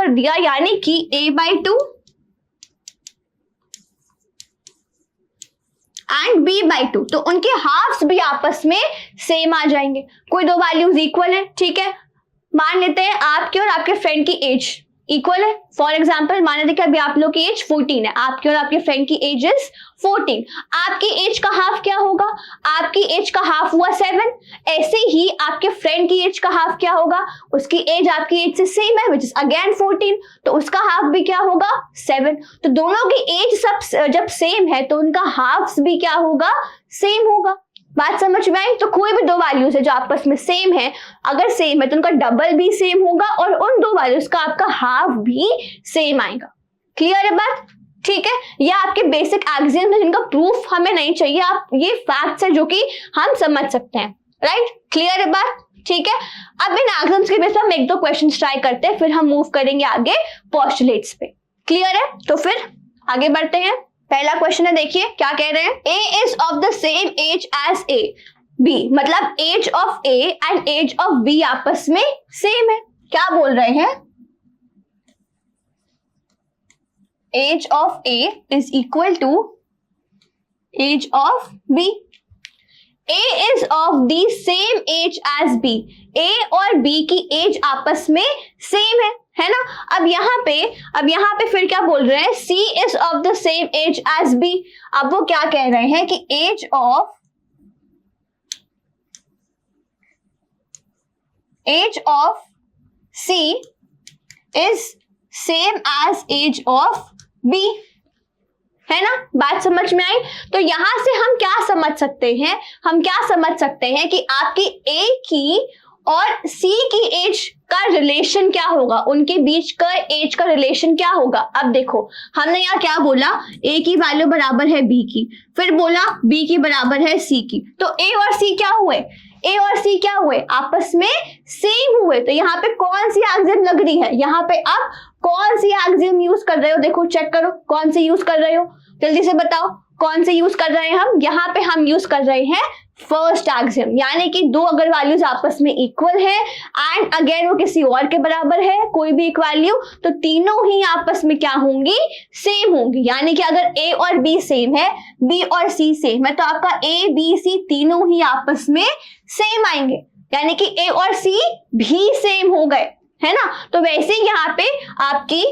दिया, यानी कि a/2 एंड b/2, तो उनके हाफ्स भी आपस में सेम आ जाएंगे। कोई 2 वैल्यूज इक्वल है, ठीक है, मान लेते हैं आपके और आपके फ्रेंड की एज इक्वल है। फॉर एग्जाम्पल मान लेते हैं कि अभी आप लोग की एज 14 है, आपके और आपके फ्रेंड की एज इज 14, आपकी एज का हाफ क्या होगा, आपकी एज का हाफ हुआ 7, ऐसे ही आपके फ्रेंड की एज का हाफ क्या होगा, उसकी एज आपकी एज से सेम है विच इज अगेन 14, तो उसका हाफ भी क्या होगा 7। तो दोनों की एज सब जब सेम है तो उनका हाफ्स भी क्या होगा, सेम होगा। बात समझ में आई? तो कोई भी 2 वैल्यूज है जो आपस में सेम है, अगर सेम है तो उनका डबल भी सेम होगा और उन 2 वैल्यूज का आपका हाफ भी सेम आएगा। क्लियर है बात? ठीक है, ये आपके बेसिक एक्सियम है जिनका प्रूफ हमें नहीं चाहिए, आप ये फैक्ट्स है जो कि हम समझ सकते हैं, राइट। क्लियर है बात? ठीक है, अब इन एक्सियम्स के बेस पर हम 1-2 क्वेश्चन ट्राई करते हैं, फिर हम मूव करेंगे आगे पोस्टुलेट्स पे। क्लियर है? तो फिर आगे बढ़ते हैं। पहला क्वेश्चन है, देखिए क्या कह रहे हैं, a is of the same age as a, b मतलब edge of a and edge of b आपस में सेम है। क्या बोल रहे हैं, edge of a is equal to edge of b, a is of the same age as b, a और b की एज आपस में सेम है ना। अब यहाँ पे फिर क्या बोल रहे हैं, C is of the same age as B। अब वो क्या कह रहे हैं कि as of C is same as edge of B, है ना। बात समझ में आई? तो यहां से हम क्या समझ सकते हैं, कि आपकी A की और C की एज का रिलेशन क्या होगा, उनके बीच का एज का रिलेशन क्या होगा। अब देखो हमने यहाँ क्या बोला, A की वैल्यू बराबर है B की, फिर बोला B की बराबर है C की, तो A और C क्या हुए, आपस में सेम हुए। तो यहाँ पे कौन सी एक्सियम लग रही है, यहाँ पे अब कौन सी एक्सियम यूज कर रहे हो, देखो चेक करो कौन सी यूज कर रहे हो, जल्दी से बताओ कौन से यूज कर रहे हैं हम। यहाँ पे हम यूज कर रहे हैं फर्स्ट एक्सियम, यानी कि 2 अगर वैल्यूज आपस में इक्वल है एंड अगेन वो किसी और के बराबर है, कोई भी एक वैल्यू, तो तीनों ही आपस में क्या होंगी, सेम होंगी। यानी कि अगर A और B सेम है, B और C सेम है, तो आपका A, B, C तीनों ही आपस में सेम आएंगे, यानी कि A और C भी सेम हो गए, है ना। तो वैसे ही यहाँ पे आपकी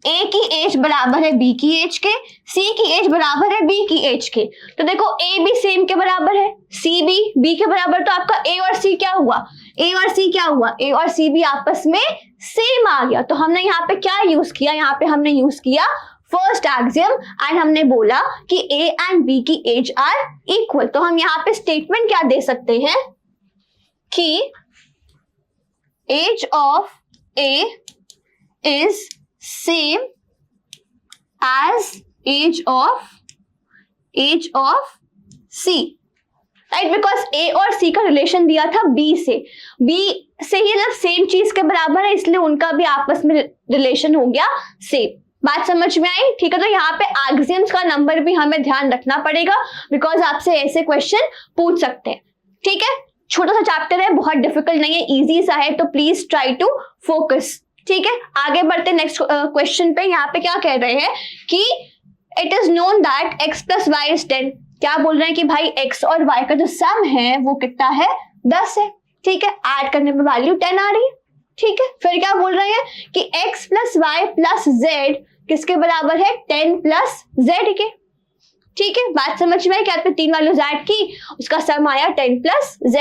A की एज बराबर है B की एज के, C की एज बराबर है B की एज के, तो देखो A भी सेम के बराबर है, C भी B के बराबर, तो आपका A और C क्या हुआ, A और C भी आपस में सेम आ गया। तो हमने यहाँ पे क्या यूज किया, यहाँ पे हमने यूज किया फर्स्ट एक्सियम एंड हमने बोला कि ए एंड बी की एज आर इक्वल। तो हम यहाँ पे स्टेटमेंट क्या दे सकते हैं कि as of A is same as age of C, right, because A और सी का रिलेशन दिया था बी से ही मतलब सेम चीज के बराबर है, इसलिए उनका भी आपस में रिलेशन हो गया सेम। बात समझ में आई? ठीक है, तो यहाँ पे एक्सियम्स का नंबर भी हमें ध्यान रखना पड़ेगा बिकॉज आपसे ऐसे क्वेश्चन पूछ सकते हैं। ठीक है, छोटा सा चैप्टर है, बहुत डिफिकल्ट नहीं है, इजी सा है, तो प्लीज ट्राई टू फोकस। ठीक है, आगे बढ़ते नेक्स्ट क्वेश्चन पे। यहाँ पे क्या कह रहे हैं कि it is known that x plus y is 10। क्या बोल रहे हैं कि भाई x और y का जो सम है वो कितना है, 10 है। ठीक है, ऐड करने पे वैल्यू 10 आ रही है। ठीक है, फिर क्या बोल रहे हैं कि x plus y plus z किसके बराबर है, 10 प्लस z के। ठीक है, बात समझ में आई कि आपने 3 वैल्यूज ऐड की, उसका सम आया 10 प्लस z।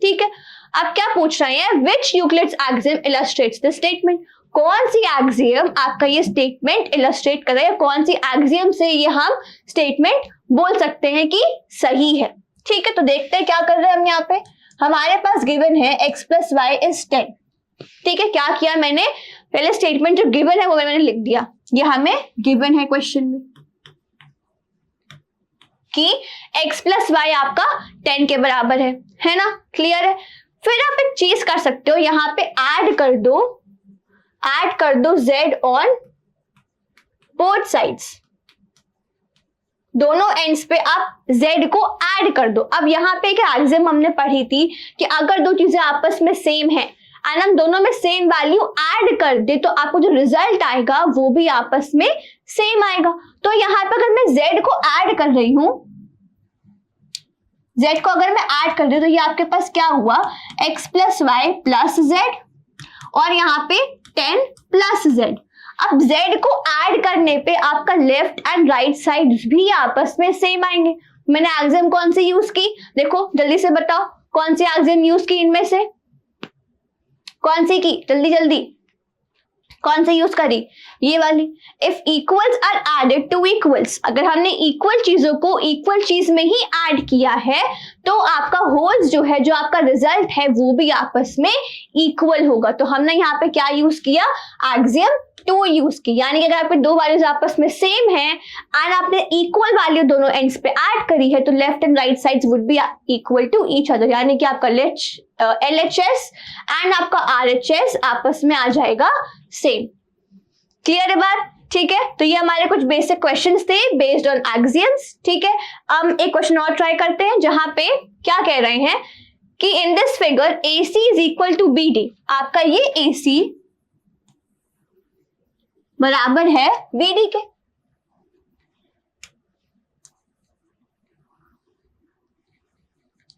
ठीक है, अब क्या पूछ रहे हैं, which Euclid's axiom illustrates the statement. कौन सी एक्सियम आपका ये स्टेटमेंट इलस्ट्रेट कर रहा है, कौन सी एक्सियम से ये हम स्टेटमेंट बोल सकते हैं कि सही है। ठीक है, तो देखते हैं क्या कर रहे हैं हम यहाँ पे। हमारे पास गिवन है x प्लस वाई इज 10। ठीक है, क्या किया मैंने, पहले स्टेटमेंट जो गिवन है वो मैंने लिख दिया, ये हमें गिवन है क्वेश्चन में कि x प्लस वाई आपका 10 के बराबर है ना, क्लियर है। फिर आप एक चीज कर सकते हो, यहाँ पे ऐड कर दो z ऑन बोथ साइड्स, दोनों एंड्स पे आप z को ऐड कर दो। अब यहाँ पे एक एक्सियम हमने पढ़ी थी कि अगर दो चीजें आपस में सेम है एंड हम दोनों में सेम वैल्यू ऐड कर दे तो आपको जो रिजल्ट आएगा वो भी आपस में सेम आएगा। तो यहाँ पे अगर मैं z को ऐड कर रही हूं, z को अगर मैं ऐड कर रही हूं तो ये आपके पास क्या हुआ, x plus y plus z और यहाँ पे 10 प्लस z। अब z को ऐड करने पे आपका लेफ्ट एंड राइट साइड भी आपस में सेम आएंगे। मैंने एक्सियम कौन सी यूज की, देखो जल्दी से बताओ, कौन सी एक्सियम यूज की इनमें से, कौन सी की, जल्दी जल्दी कौन सी यूज करी, ये वाली। If equals are added to equals, अगर हमने इक्वल चीजों को इक्वल चीज में ही ऐड किया है तो आपका होल्स जो है, जो आपका रिजल्ट है वो भी आपस में इक्वल होगा। तो हमने यहाँ पे क्या यूज किया, एक्सियम 2 यूज की, यानी कि अगर आपके दो वैल्यूज आपस में सेम है एंड आपने इक्वल वैल्यू दोनों एंड्स पे ऐड करी है तो left and right sides would be equal to each other, यानी कि आपका LHS एंड आपका RHS आपस में आ जाएगा सेम। क्लियर है बात? ठीक है, तो ये हमारे कुछ बेसिक क्वेश्चंस थे बेस्ड ऑन एक्सियम्स। ठीक है, हम एक क्वेश्चन और ट्राई करते हैं जहां पे क्या कह रहे हैं कि in this figure AC is equal to BD। आपका ये AC बराबर है BD के।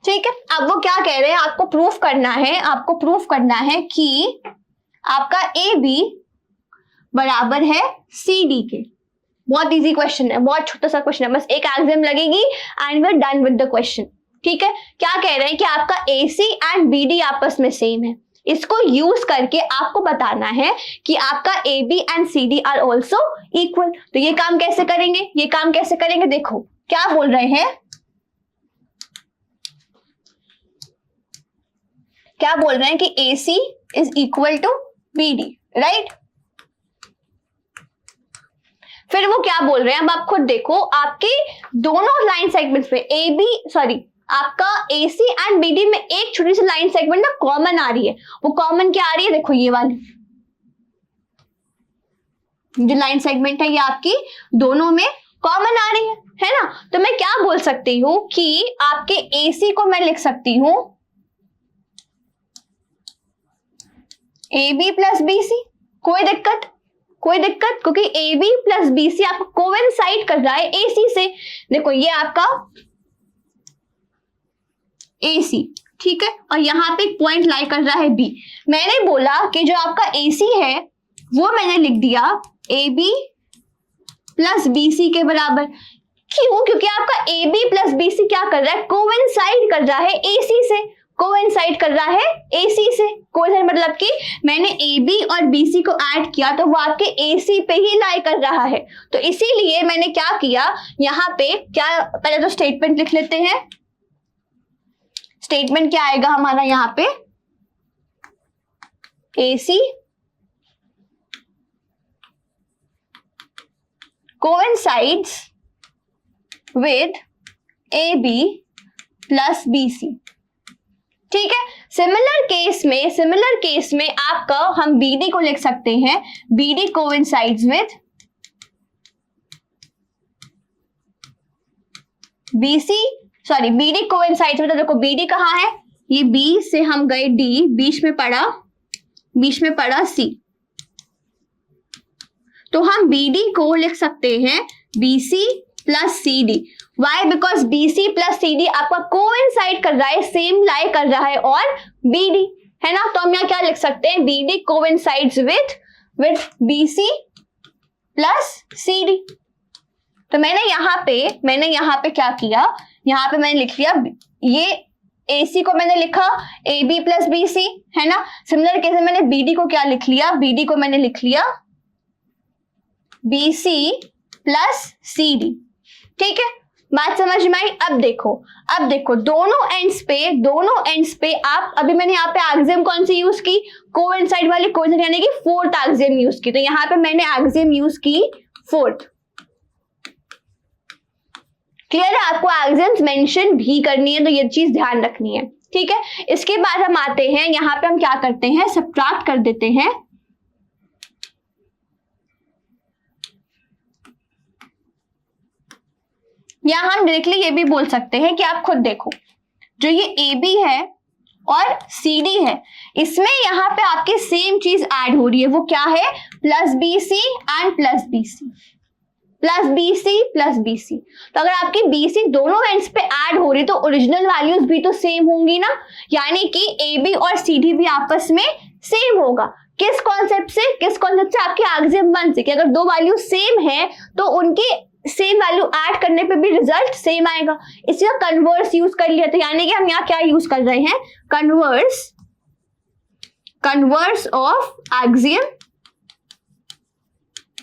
ठीक है, अब वो क्या कह रहे हैं, आपको प्रूफ करना है कि आपका AB बराबर है CD के। बहुत इजी क्वेश्चन है, बहुत छोटा सा क्वेश्चन है, बस एक एक्सियम लगेगी and we are done with the question. ठीक है, क्या कह रहे हैं कि आपका AC एंड BD आपस में सेम है, इसको यूज करके आपको बताना है कि आपका AB and CD are also equal. तो ये काम कैसे करेंगे, देखो क्या बोल रहे हैं, कि AC is equal to BD, right. फिर वो क्या बोल रहे हैं, अब आप खुद देखो, आपके दोनों लाइन सेगमेंट्स पे आपका AC एंड BD में एक छोटी सी लाइन सेगमेंट ना कॉमन आ रही है। वो कॉमन क्या आ रही है, देखो ये वाली जो लाइन सेगमेंट है ये आपकी दोनों में कॉमन आ रही है ना। तो मैं क्या बोल सकती हूं कि आपके AC को मैं लिख सकती हूं AB प्लस BC। कोई दिक्कत क्योंकि AB प्लस BC आपको कोइंसाइड कर रहा है AC से। देखो ये आपका AC, ठीक है, और यहाँ पे एक पॉइंट लाई कर रहा है B। मैंने बोला कि जो आपका AC है वो मैंने लिख दिया AB प्लस BC के बराबर। क्यों? क्योंकि आपका AB प्लस BC क्या कर रहा है, कोइंसाइड कर रहा है AC से। कोइंसाइड कर रहा है AC से। कोइंसाइड मतलब कि मैंने AB और BC को ऐड किया तो वो आपके AC पे ही लाई कर रहा है। तो इसीलिए मैंने क्या किया, यहाँ पे क्या, पहले तो स्टेटमेंट लिख लेते हैं। स्टेटमेंट क्या आएगा हमारा यहाँ पे, AC coincides with AB plus BC। ठीक है, सिमिलर केस में आपका हम BD को लिख सकते हैं, BD coincides with BC, sorry BD coincides with, देखो BD कहाँ है, ये B से हम गए D, बीच में पड़ा C, तो हम BD को लिख सकते हैं BC plus CD। Why? Because BC plus CD आपका कोइंसाइड कर रहा है, सेम लाई कर रहा है और BD है ना, तो हम यहाँ क्या लिख सकते हैं, BD coincides with BC plus CD। तो मैंने यहाँ पे क्या किया, यहाँ पे मैंने लिख लिया, ये AC को मैंने लिखा AB प्लस BC है ना। सिमिलर केस में मैंने BD को क्या लिख लिया, BD को मैंने लिख लिया BC प्लस CD। ठीक है, बात समझ में आई। अब देखो दोनों एंड्स पे आप, अभी मैंने यहाँ पे एक्सियम कौन सी यूज की, कोइंसाइड वाली, कोइंसाइड यानी कि फोर्थ एक्सियम यूज की, तो यहाँ पे मैंने एक्सियम यूज की फोर्थ। क्लियर है, आपको एक्सियम्स मेंशन भी करनी है, तो ये चीज ध्यान रखनी है। ठीक है, इसके बाद हम आते हैं, यहाँ पे हम क्या करते हैं, सब्ट्रैक्ट कर देते हैं। या हम डायरेक्टली ये भी बोल सकते हैं कि आप खुद देखो, जो ये AB है और CD है, इसमें यहाँ पे आपके सेम चीज ऐड हो रही है, वो क्या है, plus BC and plus BC, plus BC plus BC। तो अगर आपकी BC दोनों एंड्स पे ऐड हो रही तो ओरिजिनल वैल्यूज भी तो सेम होंगी ना, यानी कि AB और CD भी आपस में सेम होगा। किस कॉन्सेप्ट से आपके एक्सियम 1 से, कि अगर दो वैल्यू सेम है तो उनकी सेम वैल्यू ऐड करने पे भी रिजल्ट सेम आएगा। इसी का कन्वर्स यूज कर लिया, तो यानी कि हम यहाँ क्या यूज कर रहे हैं, कन्वर्स ऑफ एक्सियम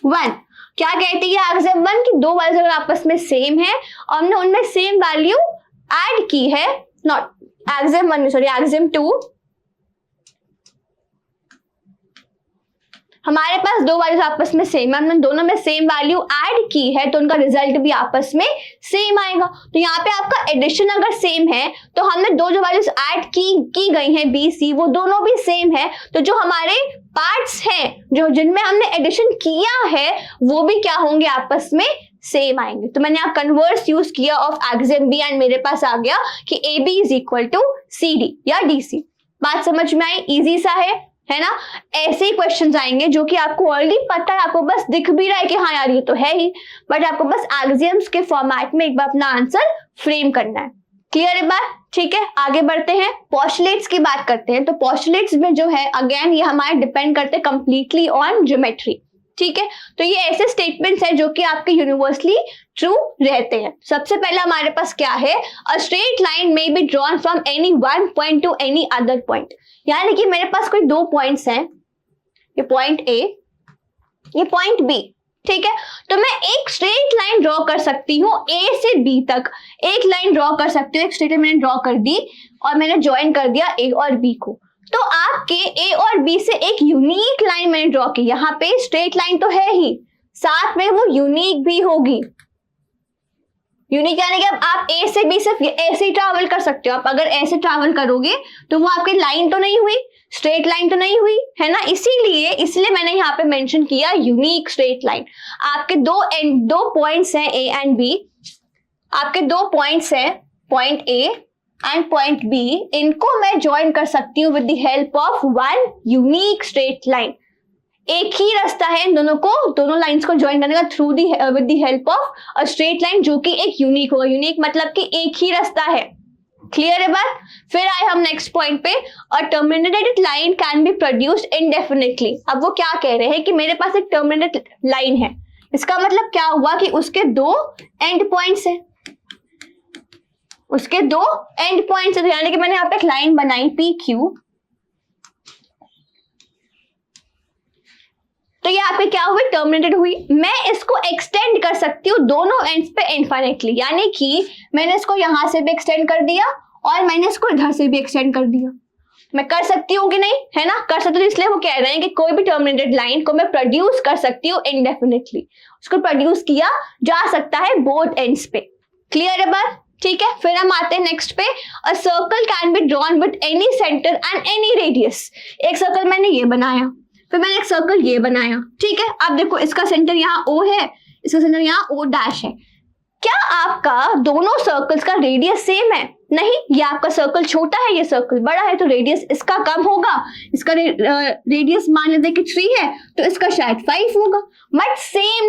1। क्या कहती है एक्सियम 1 की दो वैल्यूज अगर आपस में सेम है और हमने उनमें सेम वैल्यू ऐड की है, नॉट एक्सियम 1 सॉरी एक्सियम 2, हमारे पास दो वैल्यूज आपस में सेम है, हमने दोनों में सेम वैल्यू ऐड की है तो उनका रिजल्ट भी आपस में सेम आएगा। तो यहाँ पे आपका एडिशन अगर सेम है तो हमने जो वैल्यूज ऐड की गई हैं BC, वो दोनों भी सेम है, तो जो हमारे पार्ट्स हैं जो जिनमें हमने एडिशन किया है वो भी क्या होंगे, आपस में सेम आएंगे। तो मैंने यहाँ कन्वर्स यूज किया ऑफ एक्सियम B एंड मेरे पास आ गया कि AB is equal to CD या DC। बात समझ में आई, इजी सा है ना। ऐसे ही क्वेश्चंस आएंगे जो कि आपको ऑलरेडी पता है, आपको बस दिख भी रहा है कि हाँ यार ये तो है ही, बट आपको बस एक्सियम्स के फॉर्मेट में एक बार अपना आंसर फ्रेम करना है। क्लियर है बात, ठीक है। आगे बढ़ते हैं, पोस्टुलेट्स की बात करते हैं। तो पोस्टुलेट्स में जो है अगेन ये हमारे डिपेंड करते हैं कंप्लीटली ऑन ज्योमेट्री, ठीक है। तो ये ऐसे स्टेटमेंट्स है जो कि आपके यूनिवर्सली ट्रू रहते हैं। सबसे पहला हमारे पास क्या है, अ स्ट्रेट लाइन में be drawn from any one point two any other point. यानी कि मेरे पास कोई दो पॉइंट्स हैं, ये पॉइंट ए, ये पॉइंट बी, ठीक है। तो मैं एक स्ट्रेट लाइन ड्रॉ कर सकती हूँ ए से बी तक, एक लाइन ड्रॉ कर सकती हूँ, एक स्ट्रेट लाइन मैंने ड्रॉ कर दी और मैंने ज्वाइन कर दिया ए और बी को। तो आपके ए और बी से एक यूनिक लाइन मैंने ड्रॉ की, यहाँ पे स्ट्रेट लाइन तो है ही, साथ में वो यूनिक भी होगी। यूनिक यानी कि अब आप ए से बी सिर्फ ऐसे ही ट्रैवल कर सकते हो। आप अगर ऐसे ट्रैवल करोगे तो वो आपकी लाइन तो नहीं हुई, स्ट्रेट लाइन तो नहीं हुई, है ना। इसीलिए मैंने यहाँ पे मेंशन किया यूनिक स्ट्रेट लाइन। आपके दो पॉइंट्स हैं ए एंड बी, आपके दो पॉइंट्स हैं point A and point B, इनको मैं ज्वाइन कर सकती हूँ with the help of one unique straight line. एक ही रास्ता है इन दोनों लाइंस को ज्वाइन करने का through with the help of a straight line जो कि एक यूनिक होगा। यूनिक मतलब कि एक ही रास्ता है। क्लियर है बात। फिर आए हम नेक्स्ट पॉइंट पे, a terminated line can be produced indefinitely. अब वो क्या कह रहे हैं कि मेरे पास एक टर्मिनेटेड लाइन है, इसका मतलब क्या हुआ कि उसके दो एंड पॉइंट्स हैं। उसके दो एंड पॉइंट्स, यानी कि मैंने यहाँ पे एक लाइन बनाई पी क्यू, तो ये आपके क्या हुई, टर्मिनेटेड हुई। मैं इसको एक्सटेंड कर सकती हूँ दोनों एंड्स पे इनफाइनाइटली, यानी कि मैंने इसको यहां से भी एक्सटेंड कर दिया और मैंने इसको इधर से भी एक्सटेंड कर दिया। मैं कर सकती हूँ कि नहीं, है ना, कर सकती हूँ। इसलिए वो कह रहे हैं कि कोई भी टर्मिनेटेड लाइन को मैं प्रोड्यूस कर सकती हूँ इंडेफिनिटली, उसको प्रोड्यूस किया जा सकता है बोथ एंड्स पे। क्लियर है बात, ठीक है। फिर हम आते हैं नेक्स्ट पे, a circle can be drawn with any centre and any radius. एक सर्कल मैंने ये बनाया, फिर मैंने एक सर्कल ये बनाया, ठीक है। अब देखो इसका सेंटर यहाँ O है, इसका सेंटर यहाँ O डैश है। क्या आपका दोनों सर्कल्स का रेडियस सेम है? नहीं, ये आपका सर्कल छोटा है, ये सर्कल बड़ा है, तो रेडियस इसका कम होगा। इसका रेडियस मान लेते कि 3 है, तो इसका शायद 5 होगा, बट सेम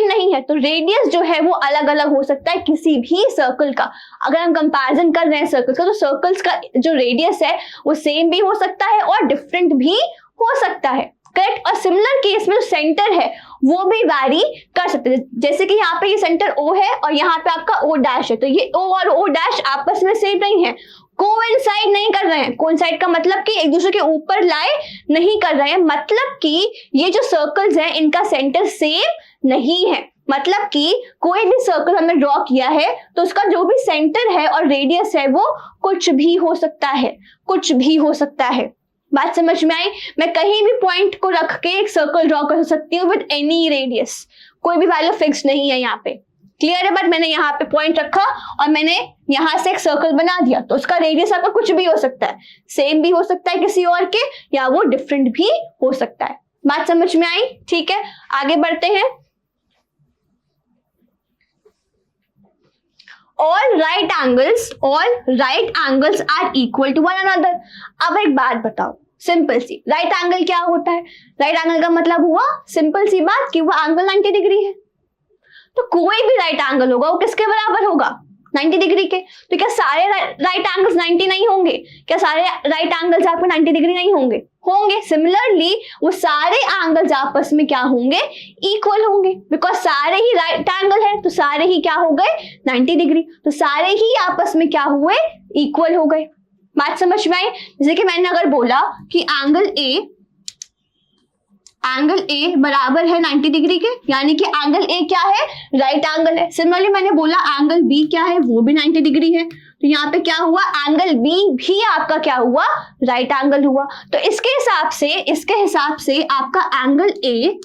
नहीं है, तो रेडियस जो है वो अलग अलग हो सकता है किसी भी सर्कल का। अगर हम कंपैरिजन कर रहे हैं सर्कल्स का, तो सर्कल्स का जो रेडियस है वो सेम भी हो सकता है और डिफरेंट भी हो सकता है, करेक्ट। और सिमिलर केस में जो सेंटर है वो भी वैरी कर सकते हैं। जैसे कि यहाँ पे ये सेंटर O है और यहाँ पे आपका O डैश है, तो ये O और O डैश आपस में सेम नहीं है, कोइंसाइड नहीं कर रहे हैं। कोइंसाइड का मतलब कि एक दूसरे के ऊपर लाए नहीं कर रहे हैं, मतलब कि ये जो सर्कल्स हैं इनका सेंटर सेम नहीं है। मतलब कि कोई भी सर्कल हमने ड्रॉ किया है तो उसका जो भी सेंटर है और रेडियस है वो कुछ भी हो सकता है, कुछ भी हो सकता है। बात समझ में आई? मैं कहीं भी पॉइंट को रख के एक सर्कल ड्रॉ कर सकती हूँ विद एनी रेडियस, कोई भी वैल्यू फिक्स नहीं है यहाँ पे। क्लियर है? बट मैंने यहाँ पे पॉइंट रखा और मैंने यहाँ से एक सर्कल बना दिया, तो उसका रेडियस आपका कुछ भी हो सकता है, सेम भी हो सकता है किसी और के, या वो डिफरेंट भी हो सकता है। बात समझ में आई? ठीक है, आगे बढ़ते हैं। All right angles are equal to one another। अब एक बात बताओ, सिंपल सी, राइट एंगल क्या होता है? राइट एंगल का मतलब हुआ सिंपल सी बात कि वो एंगल 90 डिग्री है। तो कोई भी राइट एंगल होगा वो किसके बराबर होगा? 90 डिग्री के। तो क्या सारे राइट एंगल्स 90 नहीं होंगे? क्या सारे राइट एंगल्स आपको 90 डिग्री नहीं होंगे? होंगे। सिमिलरली वो सारे एंगल्स आपस में क्या होंगे? इक्वल होंगे, बिकॉज सारे ही राइट एंगल है, तो सारे ही क्या हो गए? 90 डिग्री। तो सारे ही आपस में क्या हुए? इक्वल हो गए। बात समझ में आई? जैसे कि मैंने अगर बोला कि एंगल ए बराबर है 90 डिग्री के, यानी कि एंगल ए क्या है? राइट एंगल है। सिमिलरली मैंने बोला एंगल बी क्या है? वो भी 90 डिग्री है, तो यहाँ पे क्या हुआ? एंगल बी भी आपका क्या हुआ? राइट एंगल हुआ। तो इसके हिसाब से आपका एंगल ए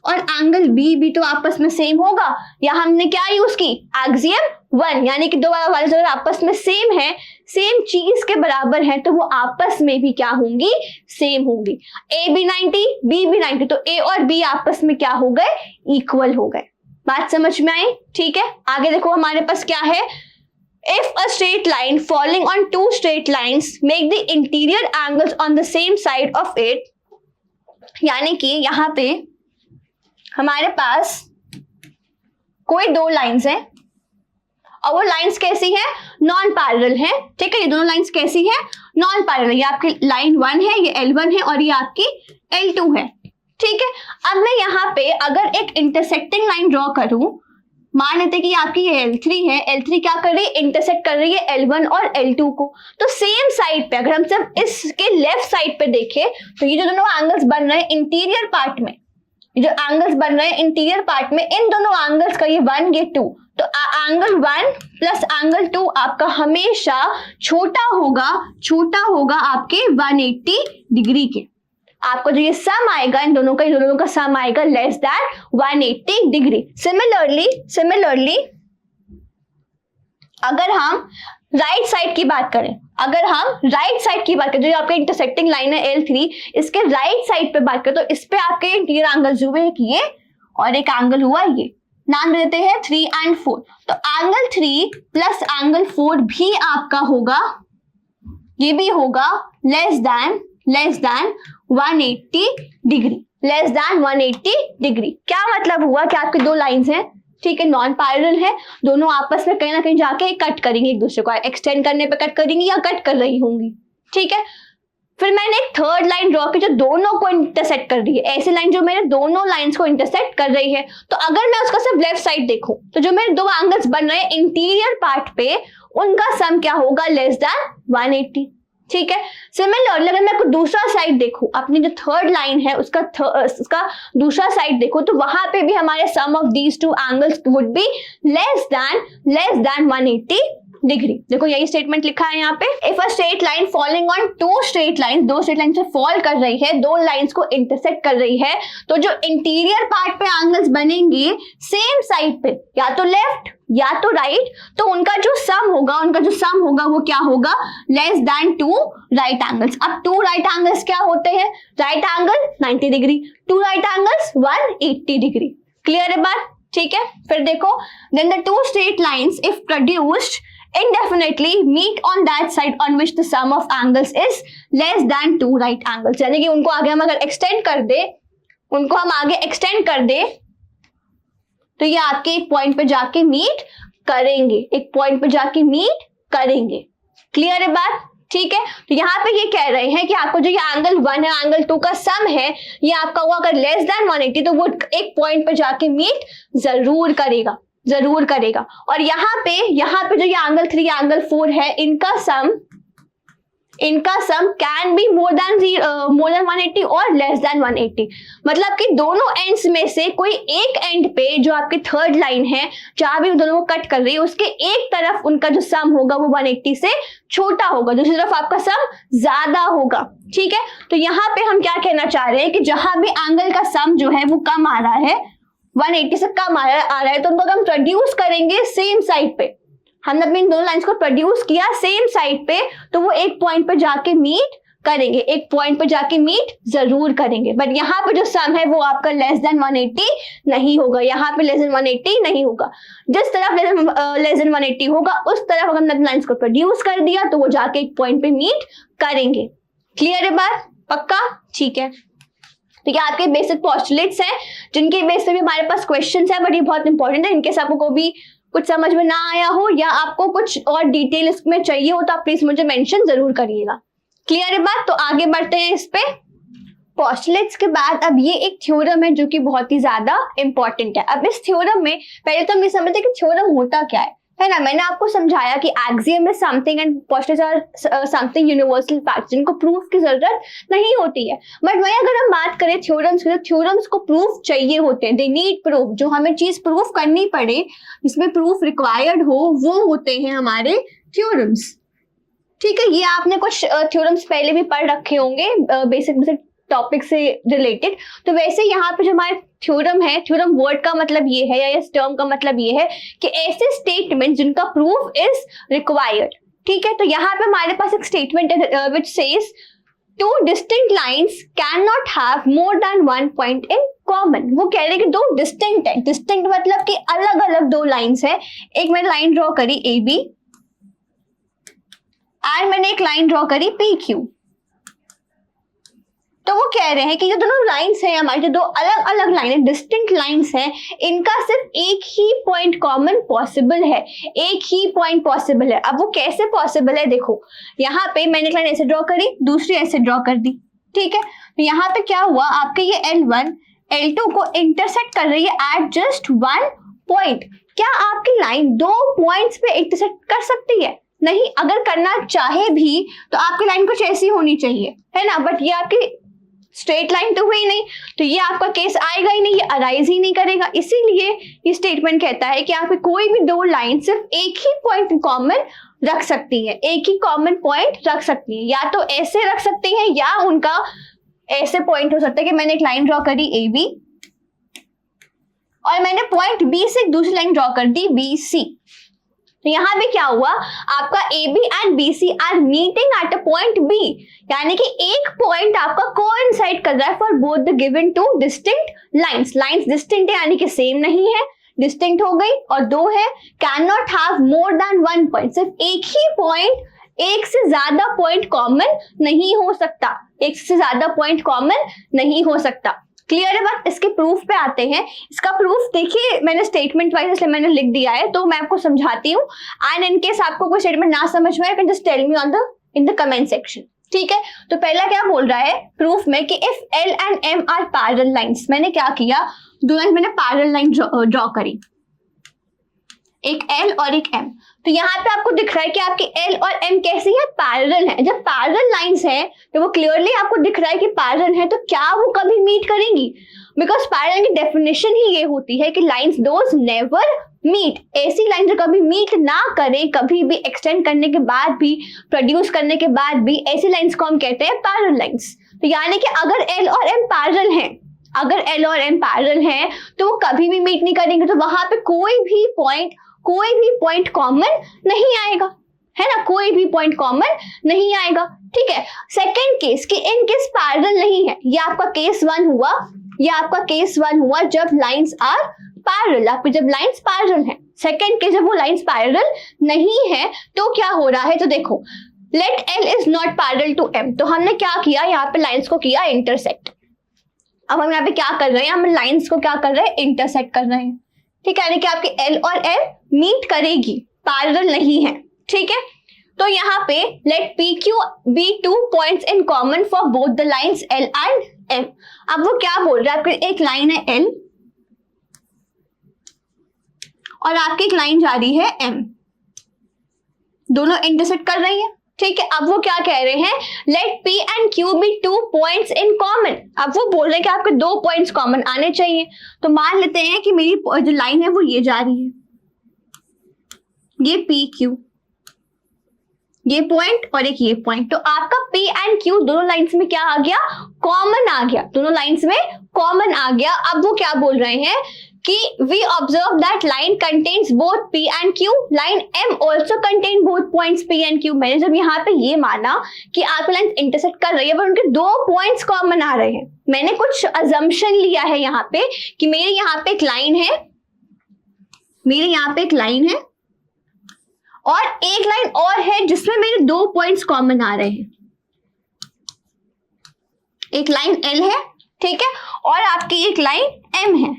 और एंगल बी भी तो आपस में सेम होगा। या हमने क्या यूज की? एक्सियम 1, यानी कि दो वाले अगर आपस में सेम है, सेम चीज के बराबर है, तो वो आपस में भी क्या होंगी? सेम होंगी। ए भी 90, बी भी 90, तो ए और बी आपस में क्या हो गए? इक्वल हो गए। बात समझ में आई? ठीक है, आगे देखो हमारे पास क्या है। If a straight line falling on two straight lines make the interior angles on the same side of it, यानी कि यहाँ पे हमारे पास कोई दो लाइंस हैं और वो लाइंस कैसी है? नॉन पैरेलल है। ठीक है, ये दोनों लाइंस कैसी है? Non parallel. ये आपकी लाइन 1 है, ये L1 है और ये आपकी L2 है। ठीक है, अब मैं यहाँ पे अगर एक इंटरसेक्टिंग लाइन ड्रॉ करूं, मान लेते कि आपकी ये L3 है, L3 क्या कर रही है? इंटरसेक्ट कर रही है L1 और L2 को। तो सेम साइड पे अगर हम सिर्फ इसके लेफ्ट साइड पे देखें तो ये जो दोनों एंगल्स बन रहे हैं इंटीरियर पार्ट में, इन दोनों एंगल्स का ये 1 ये 2, तो एंगल 1 प्लस एंगल 2 आपका हमेशा छोटा होगा आपके 180 डिग्री के। आपको जो ये सम आएगा इन दोनों का सम आएगा लेस दैन 180 डिग्री। सिमिलरली अगर हम राइट साइड की बात करें, जो आपके इंटरसेक्टिंग लाइन है L3, इसके राइट साइड पे बात करें तो इस पे आपके इंटीरियर एंगल्स हुए एक ये और एक एंगल हुआ ये, नाम देते हैं 3 और 4। तो एंगल 3 प्लस एंगल 4 भी आपका होगा, ये भी होगा लेस दैन 180 डिग्री। क्या मतलब हुआ कि आपके दो लाइंस हैं, ठीक है, नॉन पैरेलल है, दोनों आपस में कहीं ना कहीं जाके कट करेंगे, एक दूसरे को एक्सटेंड करने पे कट करेंगी या कट कर रही होंगी। ठीक है, फिर मैंने एक थर्ड लाइन ड्रॉ की जो दोनों को इंटरसेक्ट कर रही है, ऐसी लाइन जो मेरे दोनों लाइंस को इंटरसेक्ट कर रही है। तो अगर मैं उसका सिर्फ लेफ्ट साइड देखूं तो जो मेरे दो एंगल्स बन रहे हैं इंटीरियर पार्ट पे, उनका सम क्या होगा, लेस देन 180। ठीक है, सिमिलरली अगर मैं दूसरा साइड देखूं, अपनी जो थर्ड लाइन है उसका दूसरा साइड देखूं, तो वहां पे भी हमारे sum of these two angles would be less than 180 degree. देखो यही स्टेटमेंट लिखा है यहाँ पे, if a straight line falling on two straight line, दो स्ट्रेट लाइन से फॉल कर रही है, दो लाइंस को इंटरसेक्ट कर रही है, तो जो इंटीरियर पार्ट पे एंगल्स बनेंगे सेम साइड पे, या तो लेफ्ट या तो राइट, तो उनका जो सम होगा वो क्या होगा, less than two right angles. अब टू राइट एंगल्स क्या होते हैं, right angle 90 degree, two right angles 180 degree. Clear है बात? ठीक है, फिर देखो, then the two straight lines if produced indefinitely meet on that side on which the sum of angles is less than two right angles। यानी कि उनको आगे हम अगर एक्सटेंड कर दे, तो ये आपके एक पॉइंट पे जाके मीट करेंगे, क्लियर है बात? ठीक है, तो यहाँ पे ये कह रहे हैं कि आपको जो ये एंगल 1 है, एंगल 2 का सम है, ये आपका हुआ अगर लेस देन 180, तो वो एक पॉइंट पे जाके मीट जरूर करेगा। और यहाँ पे जो ये एंगल 3 एंगल 4 है, इनका sum can be more than 180 और लेस देन 180। मतलब कि दोनों एंड्स में से कोई एक एंड पे जो आपकी थर्ड लाइन है, जहां भी दोनों को कट कर रही है, उसके एक तरफ उनका जो सम होगा वो 180 से छोटा होगा, दूसरी तरफ आपका सम ज्यादा होगा। ठीक है, तो यहाँ पे हम क्या कहना चाह रहे हैं कि जहां भी एंगल का सम जो है वो कम आ रहा है, 180 से कम आ रहा है, तो उनको हम प्रोड्यूस करेंगे सेम साइड पे। हमने अपनी इन दोनों लाइंस को प्रोड्यूस किया सेम साइड पे, तो वो एक पॉइंट पे जाके मीट जरूर करेंगे। बट यहाँ पे जो सम है वो आपका लेस देन 180 नहीं होगा, यहाँ पे लेस देन 180 नहीं होगा। जिस तरफ लेस देन 180 होगा, उस तरफ अगर हमने लाइंस को प्रोड्यूस कर दिया, तो वो जाके एक पॉइंट पे मीट करेंगे। क्लियर है बात? पक्का? ठीक है, तो ये आपके बेसिक पोस्टुलेट्स हैं, जिनके बेस पे भी हमारे पास क्वेश्चंस है, बट ये बहुत इंपॉर्टेंट है। इनकेस आपको भी कुछ समझ में ना आया हो या आपको कुछ और डिटेल इसमें चाहिए हो, तो आप प्लीज मुझे मेंशन जरूर करिएगा। क्लियर है बात? तो आगे बढ़ते हैं इस पे। पोस्टुलेट्स के बाद अब ये एक थ्योरम है जो कि बहुत ही ज्यादा इंपॉर्टेंट है। अब इस थ्योरम में पहले तो हम ये समझते हैं कि थ्योरम होता क्या है ना। मैंने आपको समझाया कि axiom is something and postulates are something universal facts, जिनको प्रूफ की जरूरत नहीं होती है। बट वही अगर हम बात करें थ्योरम्स की, तो थ्योरम्स को प्रूफ चाहिए होते हैं, दे नीड प्रूफ। जो हमें चीज प्रूफ करनी पड़े, जिसमें प्रूफ रिक्वायर्ड हो, वो होते हैं हमारे थ्योरम्स। ठीक है, ये आपने कुछ थ्योरम्स पहले भी पढ़ रखे होंगे बेसिक टॉपिक से रिलेटेड। तो वैसे यहाँ पे जो हमारे थ्योरम है, थ्योरम वर्ड का मतलब ये है या इस टर्म का मतलब ये है कि ऐसे स्टेटमेंट जिनका प्रूफ इज रिक्वायर्ड। ठीक है, तो यहाँ पे हमारे पास एक स्टेटमेंट है which says two distinct lines can not have more than one point in common. वो कह रहे हैं कि दो डिस्टिंक्ट है, डिस्टिंक्ट मतलब कि अलग अलग दो लाइंस है। एक मैंने लाइन ड्रॉ करी AB एंड मैंने एक लाइन ड्रॉ करी PQ। तो वो कह रहे हैं कि जो दोनों लाइंस हैं, हमारी जो दो अलग अलग लाइन डिस्टिंक्ट लाइंस हैं, इनका सिर्फ एक ही पॉइंट कॉमन पॉसिबल है, एक ही पॉइंट पॉसिबल है। अब वो कैसे पॉसिबल है, देखो यहाँ पे मैंने एक लाइन ऐसे ड्रॉ करी, दूसरी ऐसे ड्रॉ कर दी। ठीक है, तो यहाँ पे क्या हुआ, आपके ये L1 L2 को इंटरसेक्ट कर रही है एट जस्ट वन पॉइंट। क्या आपकी लाइन दो पॉइंट्स पे इंटरसेक्ट कर सकती है? नहीं। अगर करना चाहे भी तो आपकी लाइन कुछ ऐसी होनी चाहिए, है ना। बट ये आपकी स्ट्रेट लाइन तो हुई नहीं, तो ये आपका केस आएगा ही नहीं, ये अराइज ही नहीं करेगा। इसीलिए ये स्टेटमेंट कहता है कि आप कोई भी दो लाइन सिर्फ एक ही पॉइंट कॉमन रख सकती है, एक ही कॉमन पॉइंट रख सकती है। या तो ऐसे रख सकती है या उनका ऐसे पॉइंट हो सकता है कि मैंने एक लाइन ड्रॉ करी AB और मैंने पॉइंट B से एक दूसरी लाइन ड्रॉ कर दी BC। तो यहाँ पे क्या हुआ, आपका AB and BC are meeting at a point B, यानी कि एक पॉइंट आपका कोइंसाइड कर रहा है for both the given two distinct lines. Lines distinct है यानी कि सेम नहीं है, डिस्टिंक्ट हो गई, और दो है can not have more than one point, सिर्फ एक ही पॉइंट, एक से ज्यादा पॉइंट कॉमन नहीं हो सकता, एक से ज्यादा पॉइंट कॉमन नहीं हो सकता। क्लियर है बात? इसके प्रूफ पे आते हैं। इसका प्रूफ देखिए, मैंने स्टेटमेंट वाइज इसलिए मैंने लिख दिया है, तो मैं आपको समझाती हूँ। एंड इन केस आपको कोई स्टेटमेंट ना समझ में आए, can just tell me on the in the comment section. ठीक है, तो पहला क्या बोल रहा है प्रूफ में कि if L and M are parallel lines, मैंने क्या किया, दो लाइन मैंने पैरेलल लाइन ड्रॉ करी, एक L और एक M। तो यहाँ पे आपको दिख रहा है कि आपके L और M कैसी है, पैरेलल है। जब पैरेलल लाइंस है तो वो क्लियरली आपको दिख रहा है कि पैरेलल है, तो क्या वो कभी मीट करेंगी? बिकॉज पैरेलल की डेफिनेशन ही ये होती है कि लाइंस दोज नेवर मीट, ऐसी लाइन जो कभी मीट ना करें, कभी भी एक्सटेंड करने के बाद भी, प्रोड्यूस करने के बाद भी, ऐसी लाइंस को हम कहते हैं पैरेलल लाइंस। तो यानी कि अगर L और M पैरेलल हैं, अगर L और M पैरेलल हैं तो वो कभी भी मीट नहीं करेंगे, तो वहां पे कोई भी पॉइंट कॉमन नहीं आएगा, है ना, कोई भी पॉइंट कॉमन नहीं आएगा। ठीक है, सेकंड केस कि इन केस पैरेलल नहीं है, ये आपका केस वन हुआ, ये आपका केस वन हुआ जब लाइंस आर पैरेलल, आपकी जब लाइंस पैरेलल है। सेकंड केस जब वो लाइंस पैरेलल नहीं है तो क्या हो रहा है, तो देखो let L is not parallel to M, तो हमने क्या किया, यहाँ पे लाइंस को किया इंटरसेक्ट। अब हम यहाँ पे क्या कर रहे हैं, हम लाइंस को क्या कर रहे हैं, इंटरसेक्ट कर रहे हैं। ठीक है, यानी कि आपके L और M मीट करेगी, पैरेलल नहीं है। ठीक है, तो यहाँ पे let PQ be 2 points in common for both the lines L and M। अब वो क्या बोल रहा है, आपके एक लाइन है L और आपकी एक लाइन जा रही है M, दोनों इंटरसेक्ट कर रही है। ठीक है, अब वो क्या कह रहे हैं, let P and Q be 2 points in common. अब वो बोल रहे हैं कि आपके 2 पॉइंट्स कॉमन आने चाहिए। तो मान लेते हैं कि मेरी जो लाइन है वो ये जा रही है, ये PQ, ये पॉइंट और एक ये पॉइंट, तो आपका P एंड Q दोनों लाइंस में क्या आ गया, कॉमन आ गया, दोनों लाइंस में कॉमन आ गया। अब वो क्या बोल रहे हैं कि we observe that line contains both P and Q, line M also contain both points P and Q। मैंने जब यहाँ पे ये माना कि आपकी लाइन इंटरसेक्ट कर रही है पर उनके 2 पॉइंट्स कॉमन आ रहे हैं, मैंने कुछ अजम्पशन लिया है यहाँ पे कि मेरे यहाँ पे एक लाइन है, मेरे यहाँ पे एक लाइन है और एक लाइन और है जिसमें मेरे 2 पॉइंट्स कॉमन आ रहे हैं। एक लाइन L है, ठीक है, और आपकी एक लाइन M है।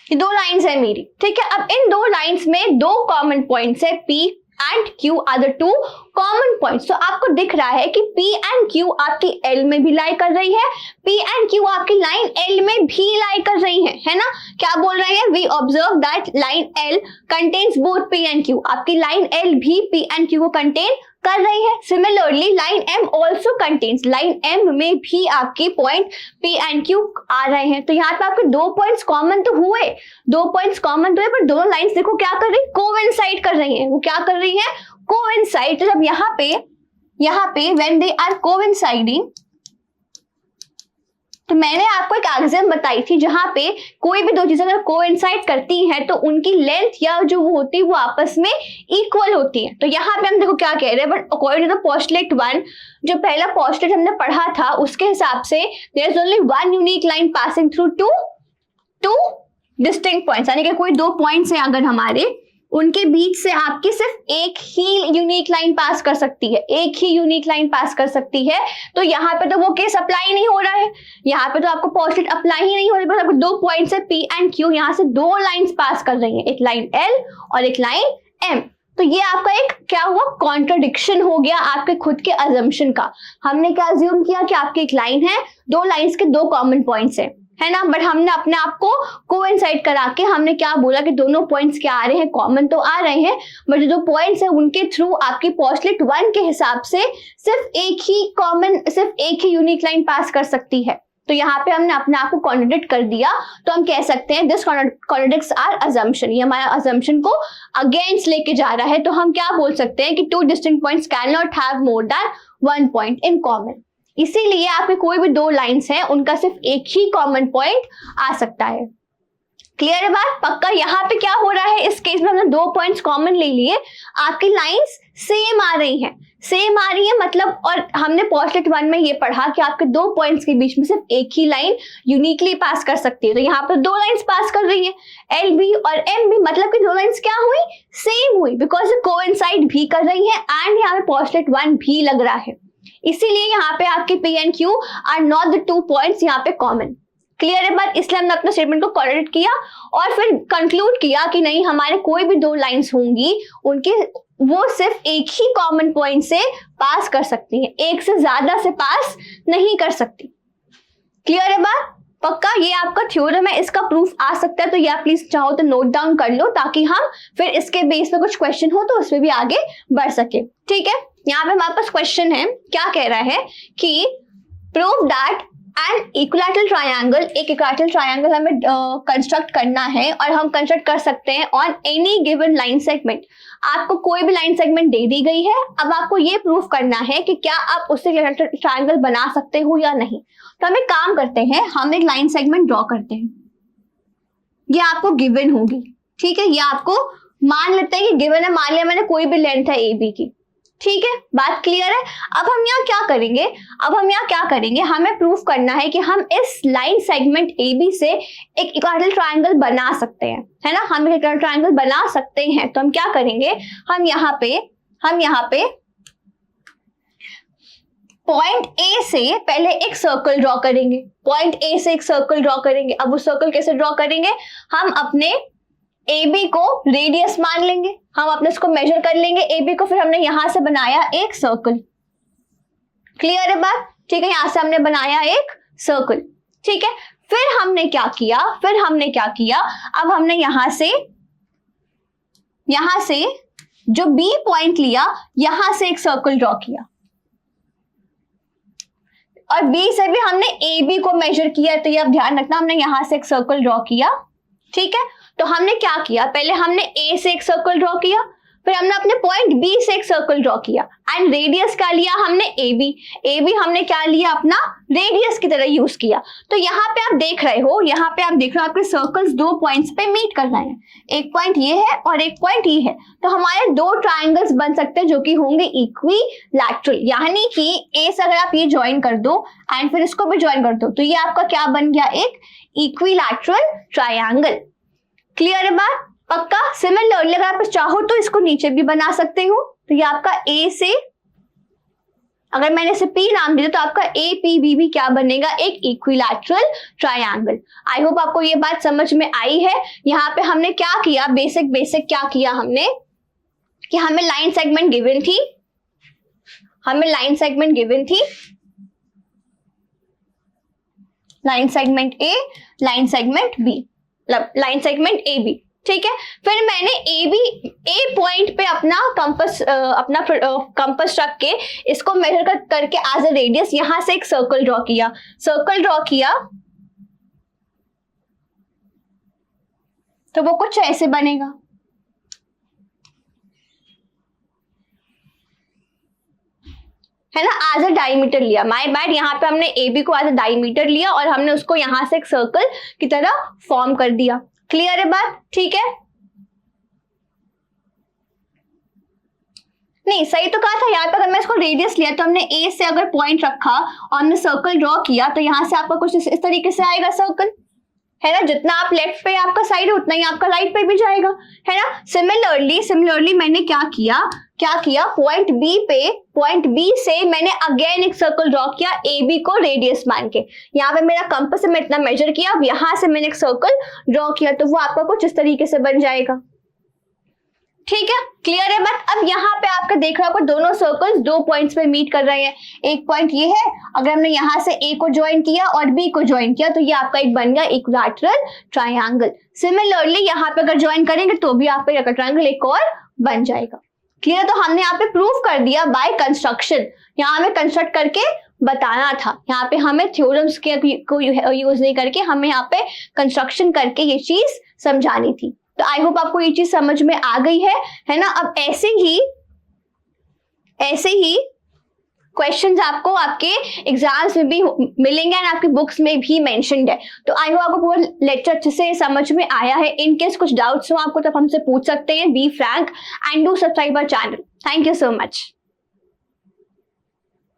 ये 2 लाइंस है मेरी। ठीक है, अब इन 2 लाइंस में 2 कॉमन पॉइंट्स है, P and Q are the 2 common points. तो आपको दिख रहा है कि P एंड Q आपकी L में भी लाई कर रही है, P एंड Q आपकी लाइन L में भी लाई कर रही है ना। क्या बोल रहे हैं, we observe that line L contains both P and Q, आपकी लाइन L भी P एंड Q को कंटेन कर रही है। Similarly line M also contains, line M में भी आपकी पॉइंट P एंड Q आ रहे हैं। तो यहाँ पे आपके 2 पॉइंट्स कॉमन तो हुए, 2 पॉइंट्स कॉमन तो है, पर दोनों लाइंस देखो क्या कर रही है, कोइंसाइड कर रही है। वो क्या कर रही है, कोइंसाइड। तो जब यहाँ पे व्हेन दे आर कोइंसाइडिंग, तो मैंने आपको एक एग्जाम बताई थी जहां पे कोई भी 2 चीजें अगर कोइंसाइड करती हैं तो उनकी लेंथ या जो वो होती है वो आपस में इक्वल होती है। तो यहाँ पे हम देखो क्या कह रहे हैं, but according to the postulate 1, जो पहला पोस्टुलेट हमने पढ़ा था उसके हिसाब से there is only 1 unique line passing through two distinct points, यानी कि कोई 2 पॉइंट्स हैं अगर हमारे, उनके बीच से आपकी सिर्फ एक ही यूनिक लाइन पास कर सकती है, एक ही यूनिक लाइन पास कर सकती है। तो यहाँ पे तो वो केस अप्लाई नहीं हो रहा है, यहाँ पे तो आपको पोस्टुलेट अप्लाई ही नहीं हो रही, बस आपको 2 पॉइंट्स है P एंड Q, यहाँ से 2 लाइंस पास कर रही हैं, एक लाइन L और एक लाइन M। तो ये आपका एक क्या हुआ, कॉन्ट्रडिक्शन हो गया आपके खुद के अजम्पशन का। हमने क्या अज्यूम किया कि आपकी एक लाइन है, 2 लाइंस के 2 कॉमन पॉइंट्स है ना, बट हमने अपने आप को कोइंसाइड करा के हमने क्या बोला कि दोनों पॉइंट्स क्या आ रहे हैं, कॉमन तो आ रहे हैं, बट जो 2 पॉइंट्स है उनके थ्रू आपकी पोस्टुलेट 1 के हिसाब से सिर्फ एक ही यूनिक लाइन पास कर सकती है। तो यहाँ पे हमने अपने आप को कॉन्ट्रडिक्ट कर दिया, तो हम कह सकते हैं दिस कॉन्ट्रडिक्ट्स आवर अजम्पशन, ये हमारा अजम्पशन को अगेंस्ट लेके जा रहा है। तो हम क्या बोल सकते हैं कि 2 distinct points can not have more than 1 point in common. इसीलिए आपके कोई भी 2 लाइंस हैं उनका सिर्फ एक ही कॉमन पॉइंट आ सकता है। क्लियर है बात, पक्का। यहाँ पे क्या हो रहा है, इस केस में हमने 2 पॉइंट्स कॉमन ले लिए, आपकी लाइंस सेम आ रही हैं, सेम आ रही है मतलब, और हमने पोस्टुलेट 1 में ये पढ़ा कि आपके 2 पॉइंट्स के बीच में सिर्फ एक ही लाइन यूनिकली पास कर सकती है। तो यहाँ पर 2 लाइंस पास कर रही है, एल बी और एम बी, मतलब कि 2 लाइंस क्या हुई, सेम हुई, बिकॉज ये कोइंसाइड भी कर रही है एंड यहाँ पे पोस्टुलेट 1 भी लग रहा है। इसीलिए यहाँ पे आपके P and Q are not the 2 points यहाँ पे कॉमन। क्लियर है बात? इसलिए हमने अपने स्टेटमेंट को करेक्ट किया और फिर कंक्लूड किया कि नहीं, हमारे कोई भी दो लाइंस होंगी उनके वो सिर्फ एक ही कॉमन पॉइंट से पास कर सकती है, एक से ज्यादा से पास नहीं कर सकती। क्लियर है बात? पक्का? ये आपका थ्योरम है, इसका प्रूफ आ सकता है, तो ये आप प्लीज चाहो तो नोट डाउन कर लो ताकि हम फिर इसके बेस पे कुछ क्वेश्चन हो तो उसमें भी आगे बढ़ सके। ठीक है, यहाँ पे हमारे पास क्वेश्चन है, क्या कह रहा है कि prove that and equilateral triangle, एक इक्विलैटरल ट्रायंगल हमें कंस्ट्रक्ट करना है और हम कंस्ट्रक्ट कर सकते हैं on any given line segment. आपको कोई भी लाइन सेगमेंट दे दी गई है, अब आपको ये प्रूफ करना है कि क्या आप उससे इक्विलैटरल ट्रायंगल बना सकते हो या नहीं। तो हम एक काम करते हैं, हम एक लाइन सेगमेंट ड्रॉ करते हैं, ये आपको गिवन होगी। ठीक है, ये आपको मान लेते हैं कि गिवन है, मान लिया मैंने कोई भी लेंथ है ए बी की। ठीक है, बात क्लियर है? अब हम यहाँ क्या करेंगे, हमें प्रूफ करना है कि हम इस लाइन सेगमेंट ए बी से एक इक्विलैटरल ट्रायंगल बना सकते हैं, है ना, हम एक इक्विलैटरल ट्रायंगल बना सकते हैं। तो हम क्या करेंगे, हम यहाँ पे पॉइंट ए से पहले एक सर्कल ड्रॉ करेंगे, अब वो सर्कल कैसे ड्रॉ करेंगे, हम अपने ए बी को रेडियस मान लेंगे, हम अपने इसको मेजर कर लेंगे ए बी को, फिर हमने यहां से बनाया एक सर्कल। क्लियर है बात? ठीक है, यहां से हमने बनाया एक सर्कल। ठीक है, फिर हमने क्या किया, अब हमने यहां से जो बी पॉइंट लिया, यहां से एक सर्कल ड्रॉ किया और बी से भी हमने ए बी को मेजर किया। तो ये आप ध्यान रखना, हमने यहां से एक सर्कल ड्रॉ किया। ठीक है, तो हमने क्या किया, पहले हमने ए से एक सर्कल ड्रॉ किया, फिर हमने अपने पॉइंट बी से एक सर्कल ड्रॉ किया एंड रेडियस क्या लिया हमने, ए बी हमने क्या लिया, अपना रेडियस की तरह यूज किया। तो यहाँ पे आप देख रहे हो आपके सर्कल्स दो पॉइंट्स पे मीट कर रहे हैं, एक पॉइंट ये है और एक पॉइंट ये है। तो हमारे दो ट्राइंगल्स बन सकते हैं जो कि होंगे इक्विलैटरल, यानी कि ए से अगर आप ये ज्वाइन कर दो एंड फिर इसको भी ज्वाइन कर दो तो ये आपका क्या बन गया, एक इक्विलैटरल ट्रायंगल। क्लियर है बात? पक्का? सिमिलरली अगर आप चाहो तो इसको नीचे भी बना सकते हो, तो ये आपका ए से, अगर मैंने इसे P नाम दिया तो आपका ए पी बी भी क्या बनेगा, एक इक्विलैटरल ट्रायंगल। आई होप आपको ये बात समझ में आई है। यहाँ पे हमने क्या किया, बेसिक क्या किया हमने कि हमें लाइन सेगमेंट गिवन थी, line segment A, line segment B, line segment A B. ठीक है, फिर मैंने ए पॉइंट पे अपना कंपास रख के इसको मेजर करके एज अ रेडियस यहां से एक सर्कल ड्रॉ किया, तो वो कुछ ऐसे बनेगा। है ना, एज अ डायमीटर लिया, माय बैड, यहाँ पे हमने ए बी को एज अ डायमीटर लिया और हमने उसको यहां से एक सर्कल की तरह फॉर्म कर दिया। क्लियर है बात? ठीक है, नहीं सही तो कहा था, यहाँ पे अगर मैं इसको रेडियस लिया तो हमने ए से अगर पॉइंट रखा और हमने सर्कल ड्रॉ किया तो यहां से आपका कुछ इस तरीके से आएगा सर्कल, है ना, जितना आप लेफ्ट पे आपका साइड है उतना ही आपका राइट पे भी जाएगा, है ना। सिमिलरली मैंने क्या किया पॉइंट बी से मैंने अगेन एक सर्कल ड्रॉ किया ए बी को रेडियस मान के, यहाँ पे मेरा कंपास से मैं इतना मेजर किया, अब यहां से मैंने एक सर्कल ड्रॉ किया तो वो आपका कुछ इस तरीके से बन जाएगा। ठीक है, क्लियर है बात? अब यहाँ पे आपका देख रहा होगा दोनों सर्कल्स दो पॉइंट्स पे मीट कर रहे हैं, एक पॉइंट ये है, अगर हमने यहाँ से ए को ज्वाइन किया और बी को ज्वाइन किया तो ये आपका एक बन गया इक्विलैटरल ट्रायंगल। सिमिलरली यहाँ पे अगर ज्वाइन करेंगे तो भी आपका इक्विलैटरल ट्रायंगल एक और बन जाएगा। क्लियर? तो हमने यहाँ पे प्रूव कर दिया बाय कंस्ट्रक्शन, यहाँ हमें कंस्ट्रक्ट करके बताना था, यहाँ पे हमें थ्योरम्स को यूज नहीं करके हमें यहाँ पे कंस्ट्रक्शन करके ये चीज समझानी थी। तो आई होप आपको ये चीज समझ में आ गई है ना। अब ऐसे ही क्वेश्चंस आपको आपके एग्जाम्स में भी मिलेंगे एंड आपकी बुक्स में भी मेंशन्ड है। तो आई होप आपको पूरा लेक्चर अच्छे से समझ में आया है। इन केस कुछ डाउट्स हो आपको तब हमसे पूछ सकते हैं। Be frank and do subscribe our channel. Thank you so much.